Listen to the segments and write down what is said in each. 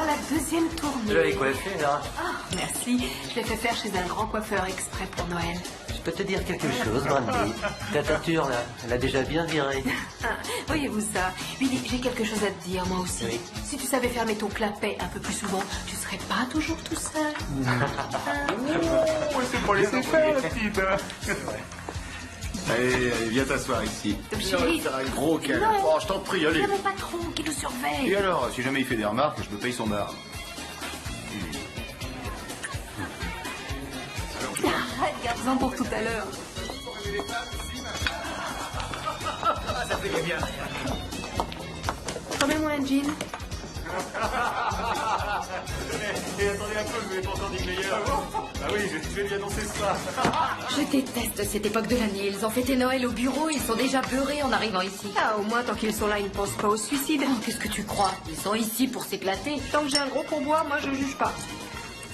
la deuxième tournée. Jolie coiffure, hein. Ah, merci. Je l'ai fait faire chez un grand coiffeur exprès pour Noël. Je peux te dire quelque chose, Brandy. Ta teinture, là, elle a déjà bien viré. Ah, voyez-vous ça? Billy, j'ai quelque chose à te dire, moi aussi. Oui. Si tu savais fermer ton clapet un peu plus souvent, tu serais pas toujours tout seul. Oh, c'est pour laisser faire, la petite. Allez, viens t'asseoir ici. Chérie, Faire un gros câlin. non. Oh, je t'en prie, allez. c'est mon patron qui nous surveille. Et alors, si jamais il fait des remarques, je me paye son bar. Arrête, garde-en pour tout à l'heure. Ça fait bien. Remets-moi un jean. Et attendez un peu, je vais pas encore dit meilleur. Ah oui, je vais lui annoncer ça. Je déteste cette époque de l'année. Ils ont fêté Noël au bureau, ils sont déjà beurrés en arrivant ici. Ah, au moins, tant qu'ils sont là, ils ne pensent pas au suicide. Oh, qu'est-ce que tu crois? Ils sont ici pour s'éclater. Tant que j'ai un gros pourboire, moi, je juge pas.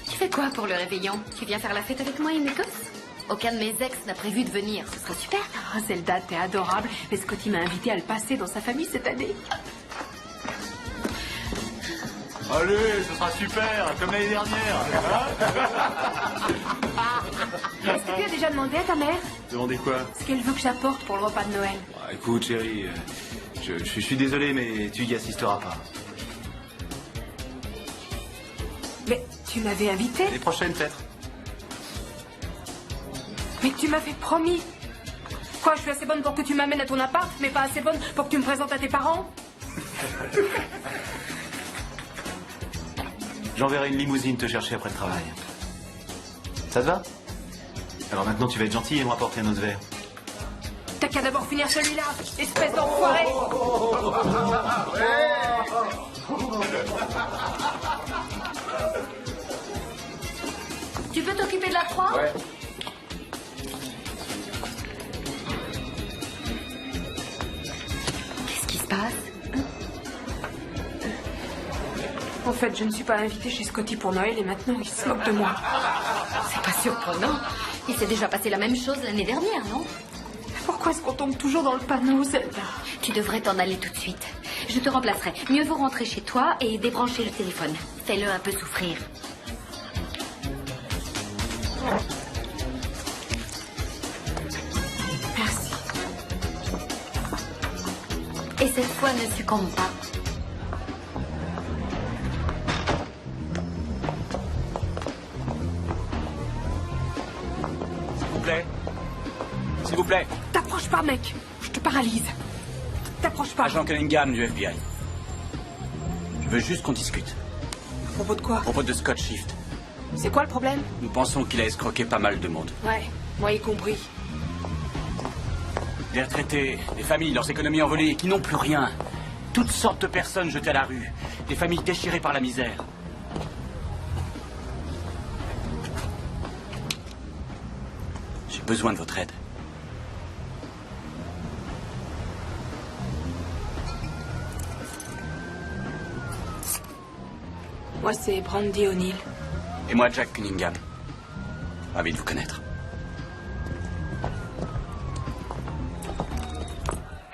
Tu fais quoi pour le réveillon? Tu viens faire la fête avec moi et mes gosses? Aucun de mes ex n'a prévu de venir, ce sera super. Ah, Zelda, t'es adorable. Mais Scotty m'a invité à le passer dans sa famille cette année. Allez, ce sera super, comme l'année dernière. Est-ce que tu as déjà demandé à ta mère Demandez quoi? ce qu'elle veut que j'apporte pour le repas de Noël? Écoute, chérie, je suis désolé, mais tu y assisteras pas. Mais tu m'avais invité. Les prochaines, peut-être. Mais tu m'avais promis. Quoi, je suis assez bonne pour que tu m'amènes à ton appart, mais pas assez bonne pour que tu me présentes à tes parents? J'enverrai une limousine te chercher après le travail. Ça te va? Alors maintenant, tu vas être gentil et me rapporter un autre verre. T'as qu'à d'abord finir celui-là, espèce d'enfoiré. Tu peux t'occuper de la croix? Ouais. Qu'est-ce qui se passe? En fait, je ne suis pas invitée chez Scotty pour Noël et maintenant il se moque de moi. C'est pas surprenant. Il s'est déjà passé la même chose l'année dernière, non? Pourquoi est-ce qu'on tombe toujours dans le panneau, Zelda? Tu devrais t'en aller tout de suite. Je te remplacerai. Mieux vaut rentrer chez toi et débrancher le téléphone. Fais-le un peu souffrir. Merci. Et cette fois, ne succombe pas. S'il vous plaît. T'approches pas, mec. Je te paralyse. T'approches pas. Agent Cunningham du FBI. Je veux juste qu'on discute. À propos de quoi? À propos de Scott Shift. C'est quoi le problème? Nous pensons qu'il a escroqué pas mal de monde. Ouais, moi y compris. Des retraités, des familles, leurs économies envolées, qui n'ont plus rien. Toutes sortes de personnes jetées à la rue. Des familles déchirées par la misère. J'ai besoin de votre aide. Moi, c'est Brandy O'Neill. Et moi, Jack Cunningham. Ravi de vous connaître.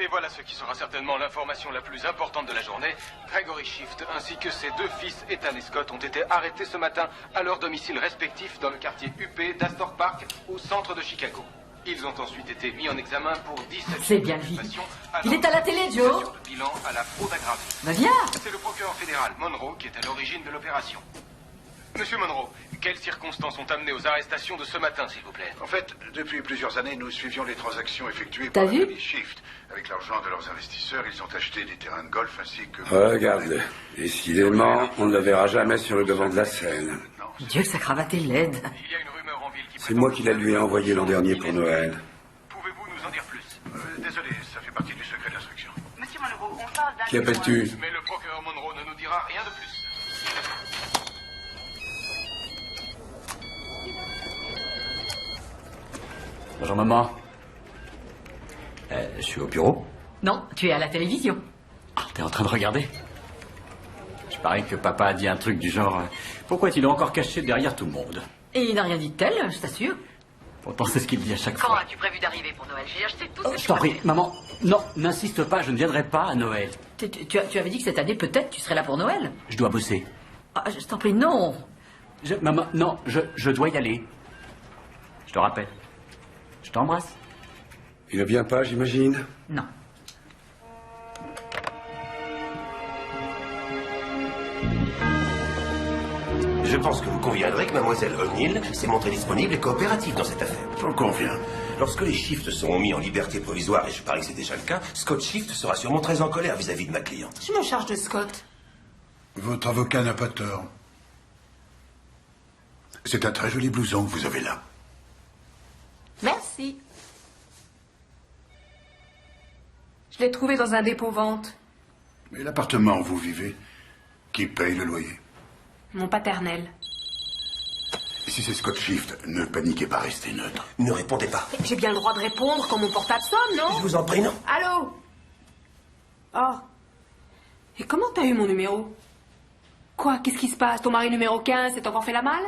Et voilà ce qui sera certainement l'information la plus importante de la journée. Gregory Shift ainsi que ses deux fils Ethan et Scott ont été arrêtés ce matin à leur domicile respectif dans le quartier UP d'Astor Park au centre de Chicago. Ils ont ensuite été mis en examen pour 17 C'est bien lui. Il est à la télé, Joe. de bilan à la fraude aggravée. Bah viens. C'est le procureur fédéral Monroe qui est à l'origine de l'opération. Monsieur Monroe, quelles circonstances ont amené aux arrestations de ce matin, s'il vous plaît? En fait, depuis plusieurs années, nous suivions les transactions effectuées T'as par la vu famille Shift. Avec l'argent de leurs investisseurs, ils ont acheté des terrains de golf ainsi que... Regarde-le. Décidément, on ne le verra jamais sur le devant de la scène. Dieu, sa cravate est laide. Il y a une rumeur en ville qui... C'est moi qui la lui ai envoyé l'an dernier pour Noël. Pouvez-vous nous en dire plus? Désolé, ça fait partie du secret d'instruction. Monsieur Monroe, on parle d'un... Qui appelles-tu? Mais le procureur Monroe ne nous dira rien de plus. Bonjour, maman. Je suis au bureau. Non, tu es à la télévision. Ah, t'es en train de regarder? Je parie que papa a dit un truc du genre pourquoi est-il encore caché derrière tout le monde? Et il n'a rien dit de tel, je t'assure. Pourtant, c'est ce qu'il dit à chaque Quand fois. as-tu prévu d'arriver pour Noël? J'ai acheté tout Oh, je t'en prie, maman. Non, n'insiste pas, je ne viendrai pas à Noël. Tu avais dit que cette année, peut-être, tu serais là pour Noël. Je dois bosser. Ah, je t'en prie, non. Maman, non, je dois y aller. Je te rappelle. Je t'embrasse. Il ne vient pas, j'imagine? Non. Je pense que vous conviendrez que mademoiselle O'Neill s'est montrée disponible et coopérative dans cette affaire. J'en conviens. Lorsque les Shifts seront mis en liberté provisoire, et je parie que c'est déjà le cas, Scott Shift sera sûrement très en colère vis-à-vis de ma cliente. Je me charge de Scott. Votre avocat n'a pas tort. C'est un très joli blouson que vous avez là. Merci. Je l'ai trouvé dans un dépôt-vente. Mais l'appartement où vous vivez, qui paye le loyer? Mon paternel. Si c'est Scott Shift, ne paniquez pas, restez neutre. Ne répondez pas. J'ai bien le droit de répondre quand mon portable sonne, non? Je vous en prie, non. Allô? Oh. Et comment t'as eu mon numéro? Quoi? Qu'est-ce qui se passe? Ton mari numéro 15 s'est encore fait la malle?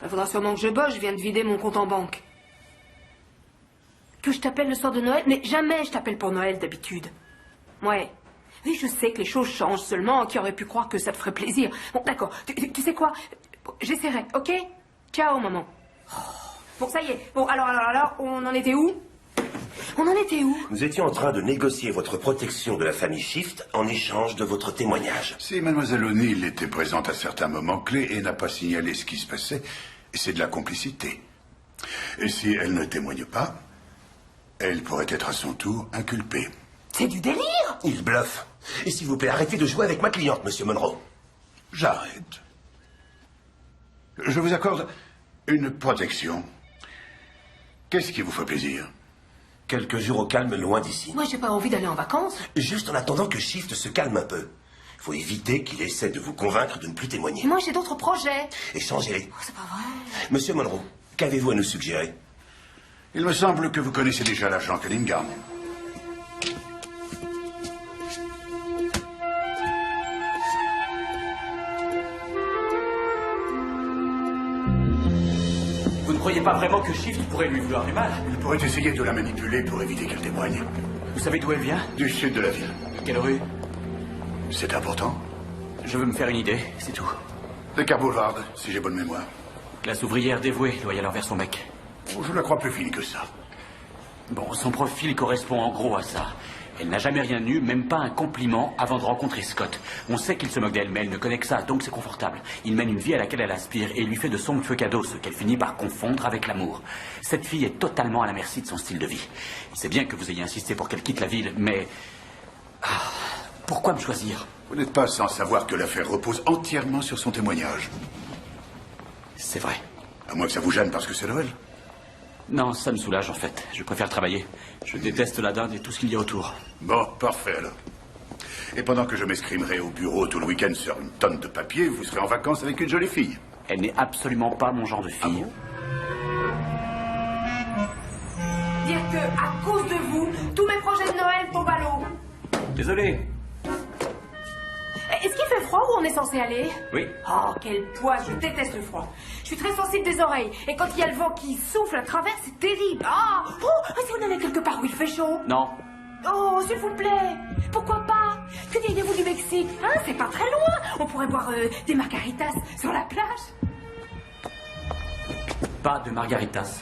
Il faudra sûrement que je bosse, je viens de vider mon compte en banque. Que je t'appelle le soir de Noël? Mais jamais je t'appelle pour Noël d'habitude. Ouais. Oui, je sais que les choses changent seulement. Qui aurait pu croire que ça te ferait plaisir? Bon, d'accord. Tu sais quoi? J'essaierai, ok? Ciao, maman. Bon, ça y est. Bon, alors, on en était où? On en était où? Nous étions en train de négocier votre protection de la famille Shift en échange de votre témoignage. Si mademoiselle O'Neill était présente à certains moments clés et n'a pas signalé ce qui se passait, c'est de la complicité. Et si elle ne témoigne pas, elle pourrait être à son tour inculpée. C'est du délire! Il bluffe. Et s'il vous plaît, arrêtez de jouer avec ma cliente, monsieur Monroe. J'arrête. Je vous accorde une protection. Qu'est-ce qui vous fait plaisir? Quelques jours au calme loin d'ici. Moi, j'ai pas envie d'aller en vacances. Juste en attendant que Shift se calme un peu. Il faut éviter qu'il essaie de vous convaincre de ne plus témoigner. Moi, j'ai d'autres projets. Échangez-les. Oh, c'est pas vrai. Monsieur Monroe, qu'avez-vous à nous suggérer? Il me semble que vous connaissez déjà l'agent Cunningham. Vous ne croyez pas vraiment que Shift pourrait lui vouloir du mal? Il pourrait essayer de la manipuler pour éviter qu'elle témoigne. Vous savez d'où elle vient? Du sud de la ville. Quelle rue? C'est important. Je veux me faire une idée, c'est tout. Le Car Boulevard, si j'ai bonne mémoire. Classe ouvrière dévouée, loyale envers son mec. Oh, je la crois plus fine que ça. Bon, son profil correspond en gros à ça. Elle n'a jamais rien eu, même pas un compliment, avant de rencontrer Scott. On sait qu'il se moque d'elle, mais elle ne connaît que ça, donc c'est confortable. Il mène une vie à laquelle elle aspire et lui fait de somptueux cadeaux, ce qu'elle finit par confondre avec l'amour. Cette fille est totalement à la merci de son style de vie. C'est bien que vous ayez insisté pour qu'elle quitte la ville, mais... pourquoi me choisir? Vous n'êtes pas sans savoir que l'affaire repose entièrement sur son témoignage. C'est vrai. À moins que ça vous gêne parce que c'est Noël. Non, ça me soulage en fait. Je préfère travailler. Je déteste la dinde et tout ce qu'il y a autour. Bon, parfait alors. Et pendant que je m'escrimerai au bureau tout le week-end sur une tonne de papier, vous serez en vacances avec une jolie fille. Elle n'est absolument pas mon genre de fille. Dire que, à cause de vous, tous mes projets de Noël tombent à l'eau. Désolé. Est-ce qu'il fait froid où on est censé aller? Oui. Oh, quelle poisse, je déteste le froid. Je suis très sensible des oreilles. Et quand il y a le vent qui souffle à travers, c'est terrible. Si on allait quelque part où il fait chaud. Non. Oh, s'il vous plaît. Pourquoi pas? Que diriez-vous du Mexique? Hein, c'est pas très loin. On pourrait boire des margaritas sur la plage. Pas de margaritas.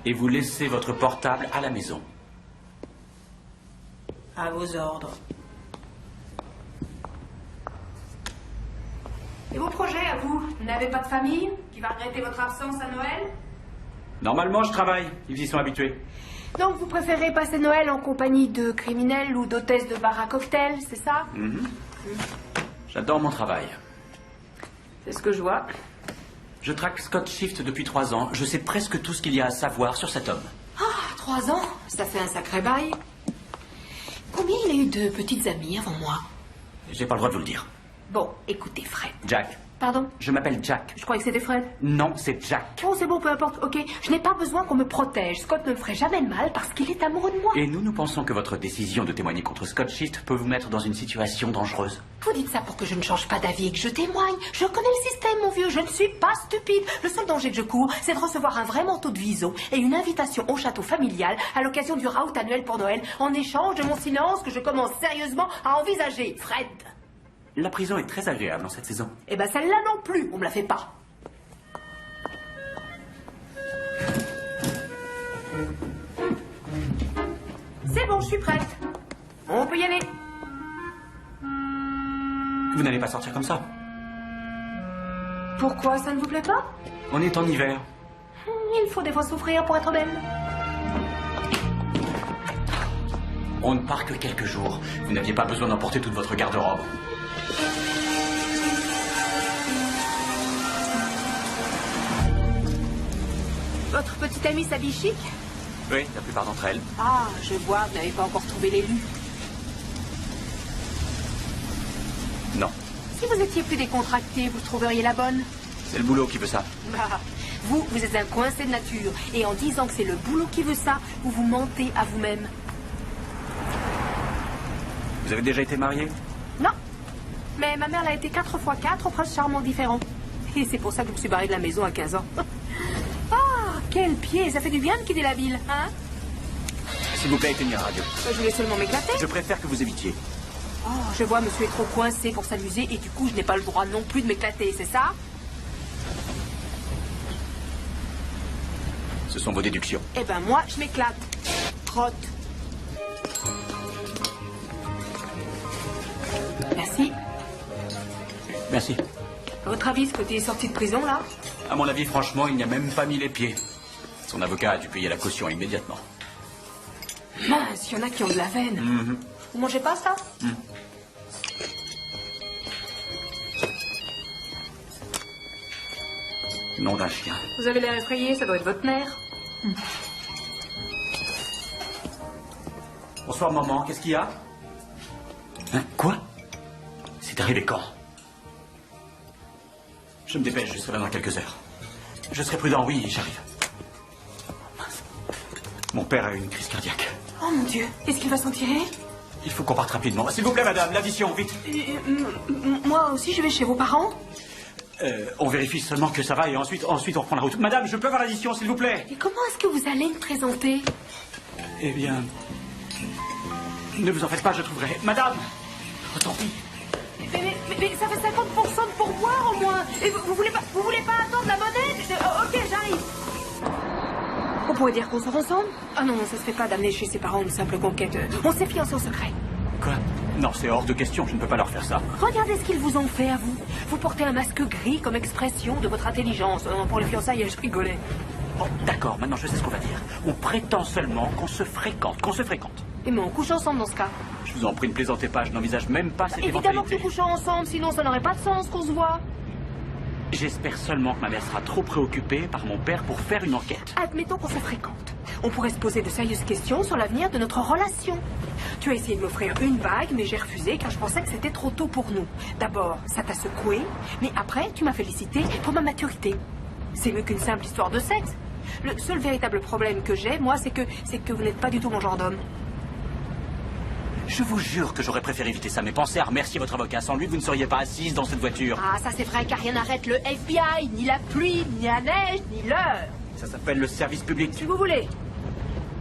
Et vous laissez votre portable à la maison. À vos ordres. Et vos projets, à vous? Vous n'avez pas de famille qui va regretter votre absence à Noël? Normalement, je travaille. Ils y sont habitués. Donc, vous préférez passer Noël en compagnie de criminels ou d'hôtesses de bar à cocktail, c'est ça? J'adore mon travail. C'est ce que je vois. Je traque Scott Shift depuis 3 ans. Je sais presque tout ce qu'il y a à savoir sur cet homme. 3 ans? Ça fait un sacré bail. Combien il a eu de petites amies avant moi? J'ai pas le droit de vous le dire. Bon, écoutez, Fred. Jack. Pardon? Je m'appelle Jack. Je croyais que c'était Fred. Non, c'est Jack. Oh, c'est bon, peu importe, ok. Je n'ai pas besoin qu'on me protège. Scott ne me ferait jamais de mal parce qu'il est amoureux de moi. Et nous pensons que votre décision de témoigner contre Scott Shift peut vous mettre dans une situation dangereuse. Vous dites ça pour que je ne change pas d'avis et que je témoigne. Je connais le système, mon vieux. Je ne suis pas stupide. Le seul danger que je cours, c'est de recevoir un vrai manteau de Vison et une invitation au château familial à l'occasion du raout annuel pour Noël en échange de mon silence que je commence sérieusement à envisager. Fred. La prison est très agréable en cette saison. Eh ben celle-là non plus, on me la fait pas. C'est bon, je suis prête. On peut y aller. Vous n'allez pas sortir comme ça. Pourquoi ça ne vous plaît pas? On est en hiver. Il faut des fois souffrir pour être belle. On ne part que quelques jours. Vous n'aviez pas besoin d'emporter toute votre garde-robe. Votre petite amie s'habille chic? Oui, la plupart d'entre elles. Ah, je vois, vous n'avez pas encore trouvé l'élu. Non. Si vous étiez plus décontracté, vous trouveriez la bonne. C'est le boulot qui veut ça. Bah, vous êtes un coincé de nature. Et en disant que c'est le boulot qui veut ça, vous vous mentez à vous-même. Vous avez déjà été marié? Non. Mais ma mère l'a été 4 fois 4 princes charmants différents. Et c'est pour ça que je me suis barrée de la maison à 15 ans. Ah, quel pied. Ça fait du bien de quitter la ville, hein? S'il vous plaît, éteignez la radio. Je voulais seulement m'éclater. Je préfère que vous évitiez. Oh, je vois, monsieur est trop coincé pour s'amuser et du coup, je n'ai pas le droit non plus de m'éclater, c'est ça? Ce sont vos déductions. Eh ben moi, je m'éclate. Crotte. Merci. Merci. À votre avis, ce côté est sorti de prison, là? À mon avis, franchement, il n'y a même pas mis les pieds. Son avocat a dû payer la caution immédiatement. Mince, il y en a qui ont de la veine. Vous mangez pas ça? Nom d'un chien. Vous avez l'air effrayé, ça doit être votre mère. Bonsoir, maman. Qu'est-ce qu'il y a? Hein? Quoi? C'est arrivé quand? Je me dépêche, je serai là dans quelques heures. Je serai prudent, oui, j'arrive. Mince. Mon père a eu une crise cardiaque. Oh mon Dieu, est-ce qu'il va s'en tirer? Il faut qu'on parte rapidement. S'il vous plaît, madame, l'addition, vite. Moi aussi, je vais chez vos parents? On vérifie seulement que ça va et ensuite on reprend la route. Madame, je peux avoir l'addition, s'il vous plaît? Et comment est-ce que vous allez me présenter? Eh bien... Ne vous en faites pas, je trouverai. Madame! Oh, tant pis. Mais ça fait 50% de pourboire au moins. Et vous voulez pas attendre la monnaie? Ok, j'arrive. On pourrait dire qu'on sort ensemble? Ah non, ça se fait pas d'amener chez ses parents une simple conquête. On s'est fiancés au secret. Quoi? Non, c'est hors de question, je ne peux pas leur faire ça. Regardez ce qu'ils vous ont fait à vous. Vous portez un masque gris comme expression de votre intelligence. Pour les fiançailles, je rigolais. Bon, d'accord, maintenant je sais ce qu'on va dire. On prétend seulement qu'on se fréquente, Et mais on couche ensemble dans ce cas. Je vous en prie, ne plaisantez pas, je n'envisage même pas cette Évidemment que éventualité. nous couchons ensemble, sinon ça n'aurait pas de sens qu'on se voit. J'espère seulement que ma mère sera trop préoccupée par mon père pour faire une enquête. Admettons qu'on se fréquente. On pourrait se poser de sérieuses questions sur l'avenir de notre relation. Tu as essayé de m'offrir une bague, mais j'ai refusé car je pensais que c'était trop tôt pour nous. D'abord, ça t'a secoué, mais après, tu m'as félicité pour ma maturité. C'est mieux qu'une simple histoire de sexe. Le seul véritable problème que j'ai, moi, c'est que vous n'êtes pas du tout mon genre d'homme. Je vous jure que j'aurais préféré éviter ça, mais pensez à remercier votre avocat. Sans lui, vous ne seriez pas assise dans cette voiture. Ah, ça c'est vrai, car rien n'arrête le FBI, ni la pluie, ni la neige, ni l'heure. Ça s'appelle le service public. Si vous voulez.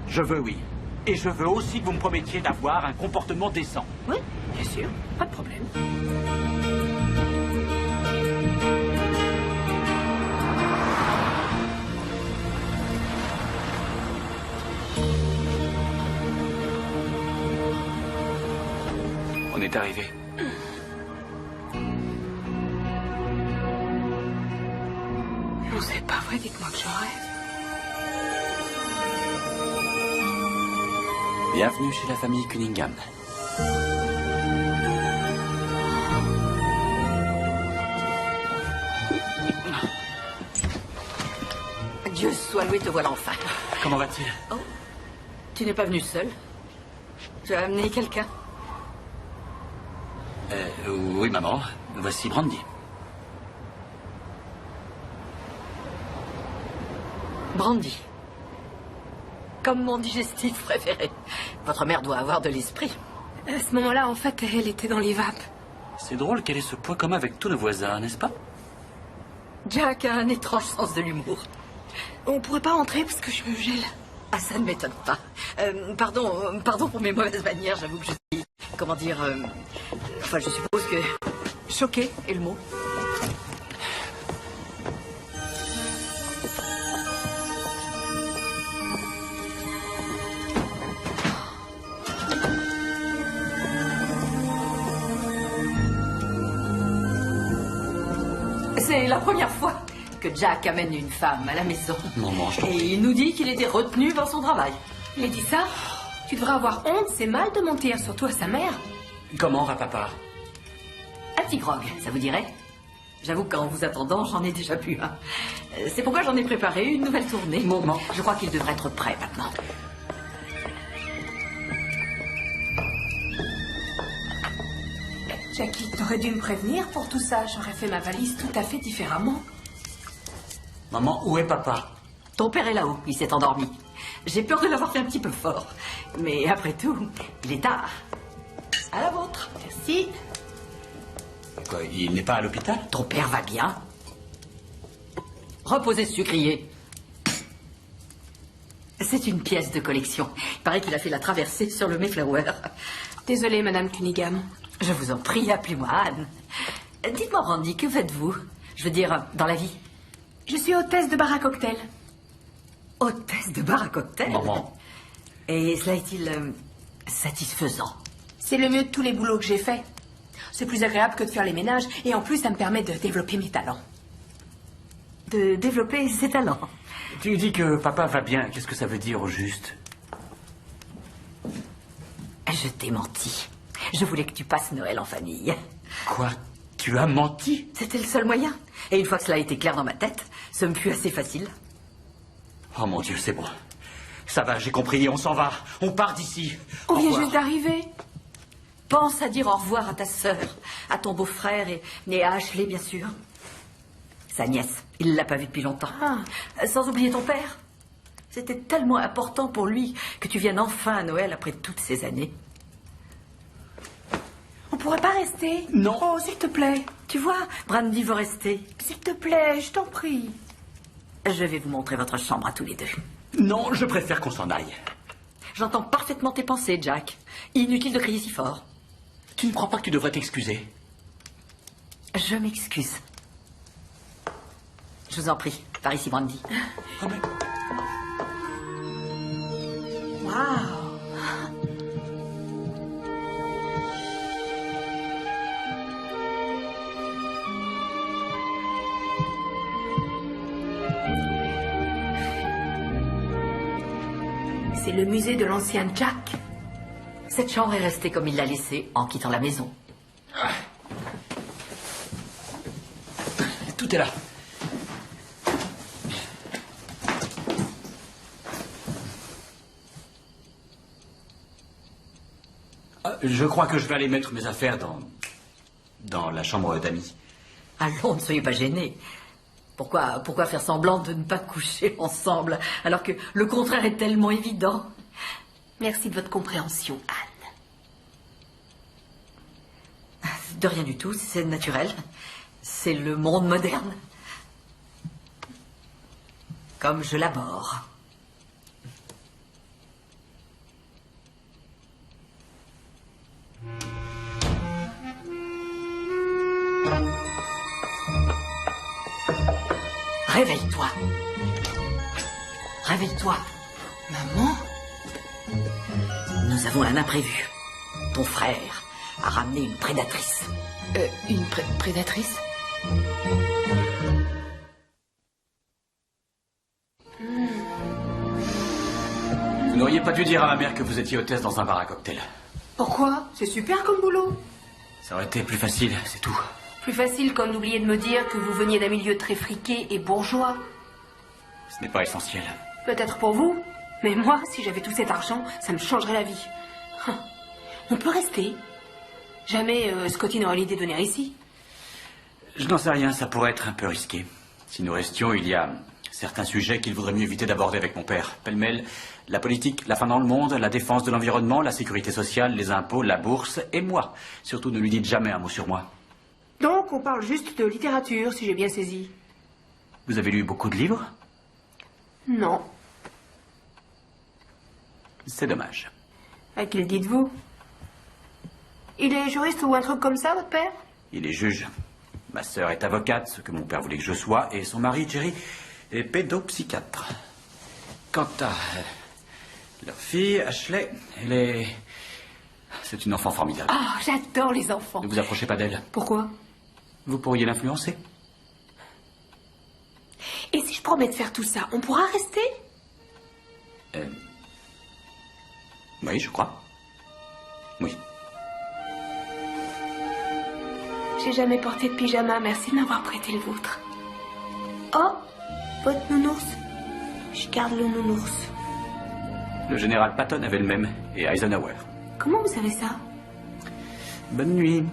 Je veux, oui. Et je veux aussi que vous me promettiez d'avoir un comportement décent. Oui, bien sûr, pas de problème. On est arrivé. Non, c'est pas vrai, dites-moi que je rêve. Bienvenue chez la famille Cunningham. Dieu soit loué, te voilà enfin. Comment va-t-il? Oh, tu n'es pas venu seul? Tu as amené quelqu'un? Oui, maman. Voici Brandy. Brandy. Comme mon digestif préféré. Votre mère doit avoir de l'esprit. À ce moment-là, en fait, elle était dans les vapes. C'est drôle qu'elle ait ce point commun avec tous nos voisins, n'est-ce pas? Jack a un étrange sens de l'humour. On pourrait pas entrer parce que je me gèle. Ah, ça ne m'étonne pas. Pardon pour mes mauvaises manières, j'avoue que je suis... Comment dire... Enfin, je suppose que Choqué est le mot. C'est la première fois que Jack amène une femme à la maison. Maman, je t'en Et prie. il nous dit qu'il était retenu par son travail. Il a dit ça? Tu devrais avoir honte, c'est mal de mentir, surtout à sa mère. Comment va papa? Un petit grog, ça vous dirait? J'avoue qu'en vous attendant, j'en ai déjà bu un. C'est pourquoi j'en ai préparé une nouvelle tournée. Maman. Je crois qu'il devrait être prêt maintenant. Jackie, t'aurais dû me prévenir pour tout ça. J'aurais fait ma valise tout à fait différemment. Maman, où est papa? Ton père est là-haut, il s'est endormi. J'ai peur de l'avoir fait un petit peu fort. Mais après tout, il est tard. À la vôtre. Merci. Quoi, il n'est pas à l'hôpital? Ton père va bien. Reposez ce sucrier. C'est une pièce de collection. Il paraît qu'il a fait la traversée sur le Mayflower. Désolée, Madame Cunningham. Je vous en prie, appelez-moi Anne. Dites-moi, Randy, que faites-vous? Je veux dire, dans la vie. Je suis hôtesse de bar à cocktail. Hôtesse de bar à cocktail? Maman. Et cela est-il satisfaisant? C'est le mieux de tous les boulots que j'ai faits. C'est plus agréable que de faire les ménages et en plus, ça me permet de développer mes talents. De développer ses talents? Tu dis que papa va bien. Qu'est-ce que ça veut dire au juste? Je t'ai menti. Je voulais que tu passes Noël en famille. Quoi? Tu as menti? C'était le seul moyen. Et une fois que cela a été clair dans ma tête, ce me fut assez facile. Oh mon Dieu, c'est bon. Ça va, j'ai compris, on s'en va. On part d'ici. On Au vient revoir. juste d'arriver. Pense à dire au revoir à ta sœur, à ton beau-frère et à Ashley, bien sûr. Sa nièce, il l'a pas vue depuis longtemps. Sans oublier ton père. C'était tellement important pour lui que tu viennes enfin à Noël après toutes ces années. On pourrait pas rester? Non. Oh, s'il te plaît. Tu vois, Brandy veut rester. S'il te plaît, je t'en prie. Je vais vous montrer votre chambre à tous les deux. Non, je préfère qu'on s'en aille. J'entends parfaitement tes pensées, Jack. Inutile de crier si fort. Tu ne crois pas que tu devrais t'excuser? Je m'excuse. Je vous en prie, par ici, Brandy. Oh, mais... Waouh. C'est le musée de l'ancien Jack. Cette chambre est restée comme il l'a laissée en quittant la maison. Tout est là. Je crois que je vais aller mettre mes affaires dans la chambre d'amis. Allons, ne soyez pas gênés. Pourquoi faire semblant de ne pas coucher ensemble alors que le contraire est tellement évident? Merci de votre compréhension, Anne. De rien du tout, c'est naturel. C'est le monde moderne. Comme je l'aborde. Réveille-toi. Réveille-toi. Maman? Nous avons un imprévu. Ton frère a ramené une prédatrice. Une prédatrice? Vous n'auriez pas dû dire à ma mère que vous étiez hôtesse dans un bar à cocktail. Pourquoi? C'est super comme boulot. Ça aurait été plus facile, c'est tout. Plus facile comme d'oublier de me dire que vous veniez d'un milieu très friqué et bourgeois. Ce n'est pas essentiel. Peut-être pour vous, mais moi, si j'avais tout cet argent, ça me changerait la vie. On peut rester. Jamais Scotty n'aurait l'idée de venir ici. Je n'en sais rien, ça pourrait être un peu risqué. Si nous restions, il y a certains sujets qu'il vaudrait mieux éviter d'aborder avec mon père. Pêle-mêle, la politique, la fin dans le monde, la défense de l'environnement, la sécurité sociale, les impôts, la bourse et moi. Surtout, ne lui dites jamais un mot sur moi. Donc, on parle juste de littérature, si j'ai bien saisi. Vous avez lu beaucoup de livres? Non. C'est dommage. À qui le dites-vous? Il est juriste ou un truc comme ça, votre père? Il est juge. Ma sœur est avocate, ce que mon père voulait que je sois, et son mari, Jerry, est pédopsychiatre. Quant à leur fille, Ashley, elle est... C'est une enfant formidable. Ah, j'adore les enfants. Ne vous approchez pas d'elle. Pourquoi? Vous pourriez l'influencer. Et si je promets de faire tout ça, on pourra rester? Oui, je crois. Oui. J'ai jamais porté de pyjama, merci de m'avoir prêté le vôtre. Oh, votre nounours. Je garde le nounours. Le général Patton avait le même, et Eisenhower. Comment vous savez ça? Bonne nuit.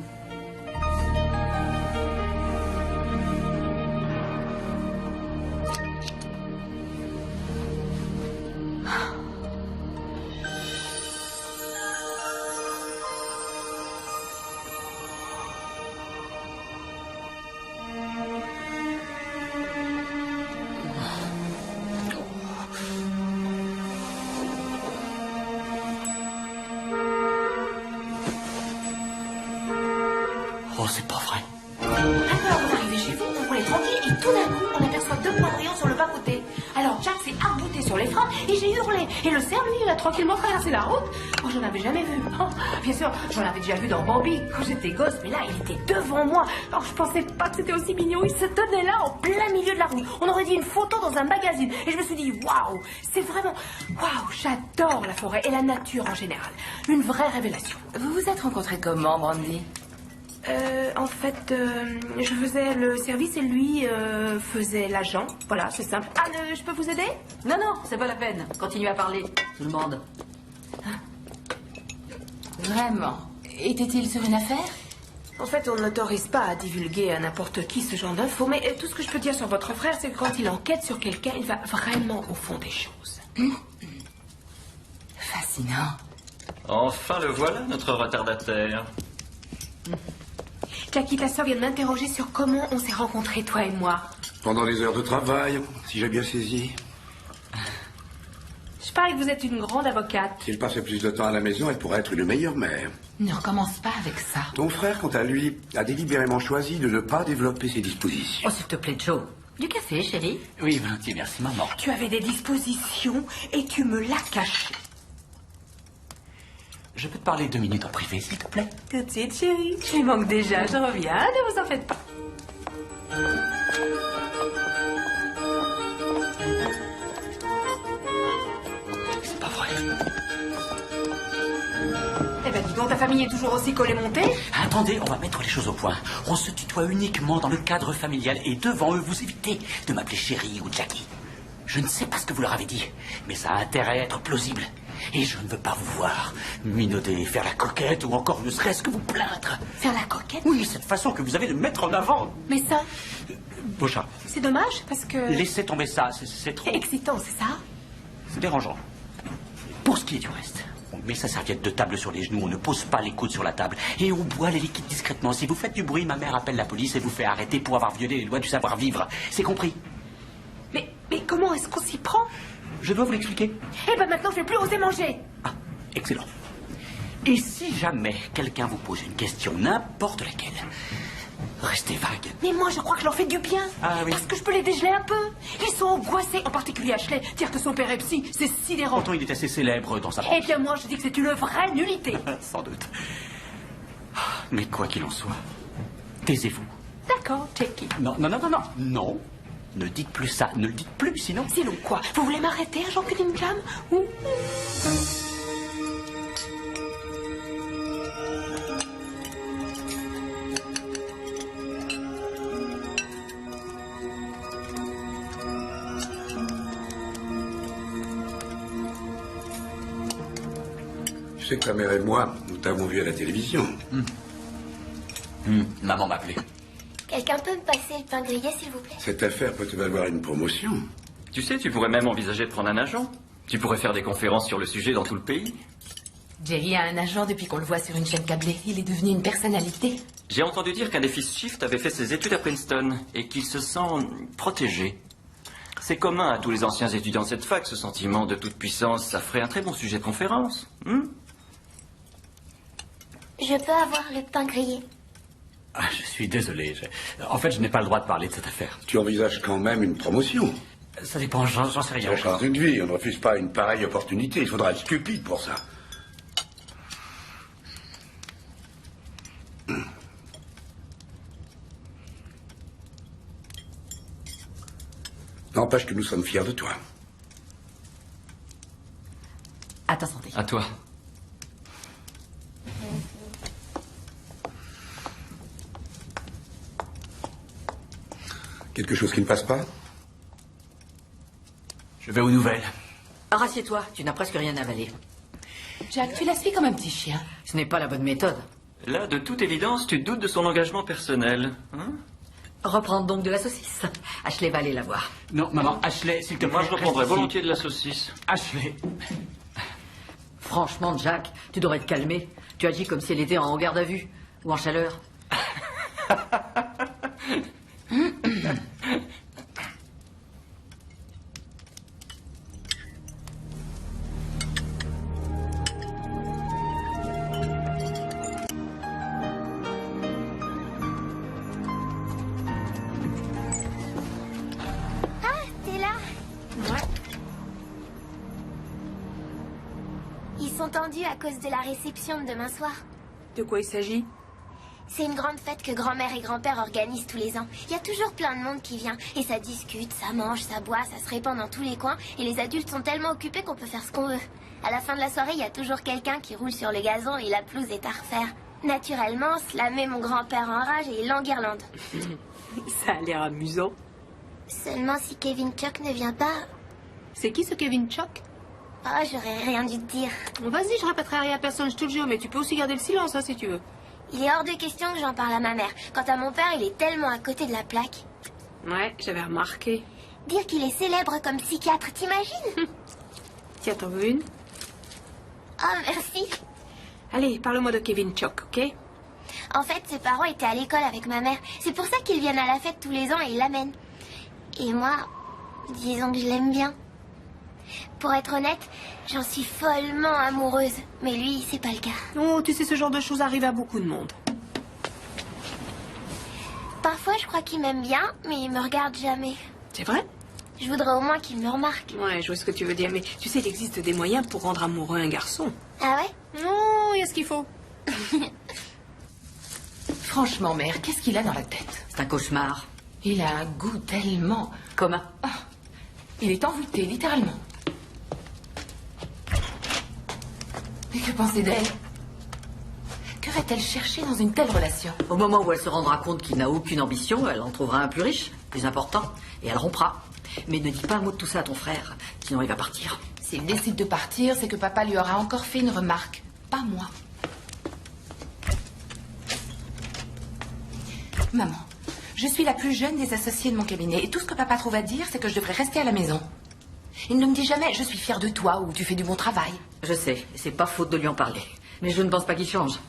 Oh, c'est pas vrai. Alors, on arrivait chez vous, on roulait tranquille, et tout d'un coup, on aperçoit deux points brillants sur le bas-côté. Alors, Jack s'est arc-bouté sur les freins, et j'ai hurlé. Et le cerf, lui, il a tranquillement traversé la route. Oh, j'en avais jamais vu. Oh, bien sûr, j'en avais déjà vu dans Bambi, quand j'étais gosse, mais là, il était devant moi. Alors, je pensais pas que c'était aussi mignon. Il se tenait là, en plein milieu de la route. On aurait dit une photo dans un magazine. Et je me suis dit, waouh, c'est vraiment... Waouh, j'adore la forêt et la nature en général. Une vraie révélation. Vous vous êtes rencontrés comment, Brandy? En fait, je faisais le service et lui faisait l'agent. Voilà, c'est simple. Ah, je peux vous aider? Non, non, c'est pas la peine. Continuez à parler, tout le monde. Vraiment? Était-il sur une affaire? En fait, on n'autorise pas à divulguer à n'importe qui ce genre d'infos, mais tout ce que je peux dire sur votre frère, c'est que quand il enquête sur quelqu'un, il va vraiment au fond des choses. Fascinant. Enfin, le voilà, notre retardataire. Jackie, ta soeur vient de m'interroger sur comment on s'est rencontrés, toi et moi. Pendant les heures de travail, si j'ai bien saisi. Je parie que vous êtes une grande avocate. S'il passait plus de temps à la maison, elle pourrait être une meilleure mère. Ne recommence pas avec ça. Ton frère, quant à lui, a délibérément choisi de ne pas développer ses dispositions. Oh, s'il te plaît, Joe. Du café, chérie? Oui, volontiers, merci, maman. Tu avais des dispositions et tu me l'as caché. Je peux te parler 2 minutes en privé, s'il te plaît? Tout de suite, chérie. Je lui manque déjà, je reviens, ne vous en faites pas. C'est pas vrai. Eh ben, dis donc, ta famille est toujours aussi collée montée? Attendez, on va mettre les choses au point. On se tutoie uniquement dans le cadre familial et devant eux, vous évitez de m'appeler chérie ou Jackie. Je ne sais pas ce que vous leur avez dit, mais ça a intérêt à être plausible. Et je ne veux pas vous voir minauder, faire la coquette ou encore ne serait-ce que vous plaindre. Faire la coquette? Oui, cette façon que vous avez de mettre en avant. Mais ça, Beauchamp, c'est dommage parce que... laissez tomber ça, c'est trop... C'est excitant, c'est ça? C'est dérangeant. Pour ce qui est du reste, on met sa serviette de table sur les genoux, on ne pose pas les coudes sur la table et on boit les liquides discrètement. Si vous faites du bruit, ma mère appelle la police et vous fait arrêter pour avoir violé les lois du savoir-vivre. C'est compris? Mais comment est-ce qu'on s'y prend? Je dois vous l'expliquer. Eh ben maintenant, je vais plus oser manger. Ah, excellent. Et si jamais quelqu'un vous pose une question, n'importe laquelle, restez vague. Mais moi, je crois que je leur fais du bien. Ah oui. Parce que je peux les dégeler un peu. Ils sont angoissés, en particulier Ashley. Dire que son père est psy, c'est sidérant. Pourtant, il est assez célèbre dans sa branche. Eh bien, moi, je dis que c'est une vraie nullité. Sans doute. Mais quoi qu'il en soit, taisez-vous. D'accord, Jackie. Non, non, non, non, non. Non. Ne dites plus ça, ne le dites plus, sinon... Sinon quoi? Vous voulez m'arrêter, agent Cunningham? Ou... Tu sais que ta mère et moi, nous t'avons vu à la télévision. Maman m'appelait. Quelqu'un peut me passer le pain grillé, s'il vous plaît? Cette affaire peut te valoir une promotion. Tu sais, tu pourrais même envisager de prendre un agent. Tu pourrais faire des conférences sur le sujet dans tout le pays. Jerry a un agent depuis qu'on le voit sur une chaîne câblée. Il est devenu une personnalité. J'ai entendu dire qu'un des fils Shift avait fait ses études à Princeton et qu'il se sent protégé. C'est commun à tous les anciens étudiants de cette fac, ce sentiment de toute puissance. Ça ferait un très bon sujet de conférence. Je peux avoir le pain grillé? Ah, je suis désolé. En fait, je n'ai pas le droit de parler de cette affaire. Tu envisages quand même une promotion. Ça dépend, j'en sais rien. Ça change une vie, on ne refuse pas une pareille opportunité. Il faudra être stupide pour ça. N'empêche que nous sommes fiers de toi. À ta santé. À toi. Quelque chose qui ne passe pas? Je vais aux nouvelles. Rassieds-toi, tu n'as presque rien avalé. Jack, tu la suis comme un petit chien. Ce n'est pas la bonne méthode. Là, de toute évidence, tu doutes de son engagement personnel. Hein? Reprendre donc de la saucisse. Ashley va aller la voir. Non, maman, Ashley, s'il te plaît. Moi, je reprendrai reste ici. volontiers de la saucisse. Ashley. Franchement, Jack, tu devrais te calmer. Tu agis comme si elle était en garde à vue ou en chaleur. T'es là? Ouais. Ils sont tendus à cause de la réception de demain soir. De quoi il s'agit? C'est une grande fête que grand-mère et grand-père organisent tous les ans. Il y a toujours plein de monde qui vient. Et ça discute, ça mange, ça boit, ça se répand dans tous les coins. Et les adultes sont tellement occupés qu'on peut faire ce qu'on veut. À la fin de la soirée, il y a toujours quelqu'un qui roule sur le gazon et la pelouse est à refaire. Naturellement, cela met mon grand-père en rage et il l'enguirlande. Ça a l'air amusant. Seulement si Kevin Chuck ne vient pas... C'est qui ce Kevin Chuck? Oh, j'aurais rien dû te dire. Bon, vas-y, je répéterai rien à personne, je te le jure, mais tu peux aussi garder le silence, hein, si tu veux. Il est hors de question que j'en parle à ma mère. Quant à mon père, il est tellement à côté de la plaque. Ouais, j'avais remarqué. Dire qu'il est célèbre comme psychiatre, t'imagines? Tiens, t'en veux une? Oh, merci. Allez, parle-moi de Kevin Chuck, ok? En fait, ses parents étaient à l'école avec ma mère. C'est pour ça qu'ils viennent à la fête tous les ans et ils l'amènent. Et moi, disons que je l'aime bien. Pour être honnête, j'en suis follement amoureuse. Mais lui, c'est pas le cas. Oh, tu sais, ce genre de choses arrive à beaucoup de monde. Parfois, je crois qu'il m'aime bien, mais il me regarde jamais. C'est vrai? Je voudrais au moins qu'il me remarque. Ouais, je vois ce que tu veux dire, mais tu sais, il existe des moyens pour rendre amoureux un garçon. Ah ouais? Non, il y a ce qu'il faut. Franchement, mère, qu'est-ce qu'il a dans la tête? C'est un cauchemar. Il a un goût tellement... Commun. Ah, il est envoûté, littéralement. Et que penser d'elle? Que va-t-elle chercher dans une telle relation? Au moment où elle se rendra compte qu'il n'a aucune ambition, elle en trouvera un plus riche, plus important, et elle rompra. Mais ne dis pas un mot de tout ça à ton frère, sinon il va partir. S'il décide de partir, c'est que papa lui aura encore fait une remarque. Pas moi. Maman, je suis la plus jeune des associées de mon cabinet et tout ce que papa trouve à dire, c'est que je devrais rester à la maison. Il ne me dit jamais « je suis fière de toi » ou « tu fais du bon travail ». Je sais, et c'est pas faute de lui en parler. Mais je ne pense pas qu'il change.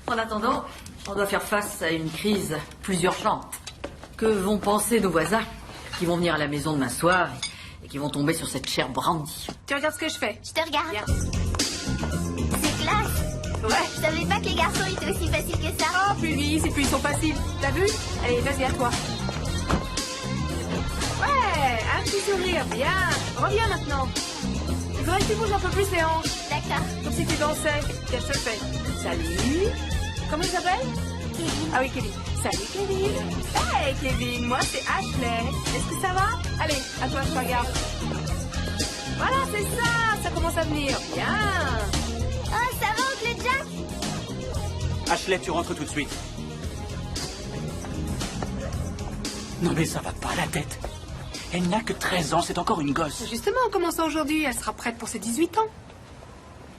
En attendant, on doit faire face à une crise plus urgente. Que vont penser nos voisins qui vont venir à la maison demain soir et qui vont tomber sur cette chère Brandy? Tu regardes ce que je fais? Je te regarde. Viens. C'est classe. Ouais. Je savais pas que les garçons étaient aussi faciles que ça. Oh, plus vite, et puis ils sont faciles. T'as vu? Allez, vas-y, à toi. Ouais, un petit sourire, bien. Reviens maintenant. Il faudrait que tu bouges un peu plus les hanches. D'accord. Comme si tu dansais. Tiens, je te le fais. Salut. Comment il s'appelle? Kevin. Ah oui, Kevin. Salut, Kevin. Hey, Kevin, moi c'est Ashley. Est-ce que ça va? Allez, à toi, je te regarde. Voilà, c'est ça. Ça commence à venir. Bien. Oh, ça va, oncle Jack? Ashley, tu rentres tout de suite. Non mais ça va pas la tête. Elle n'a que 13 ans, c'est encore une gosse. Justement, en commençant aujourd'hui, elle sera prête pour ses 18 ans.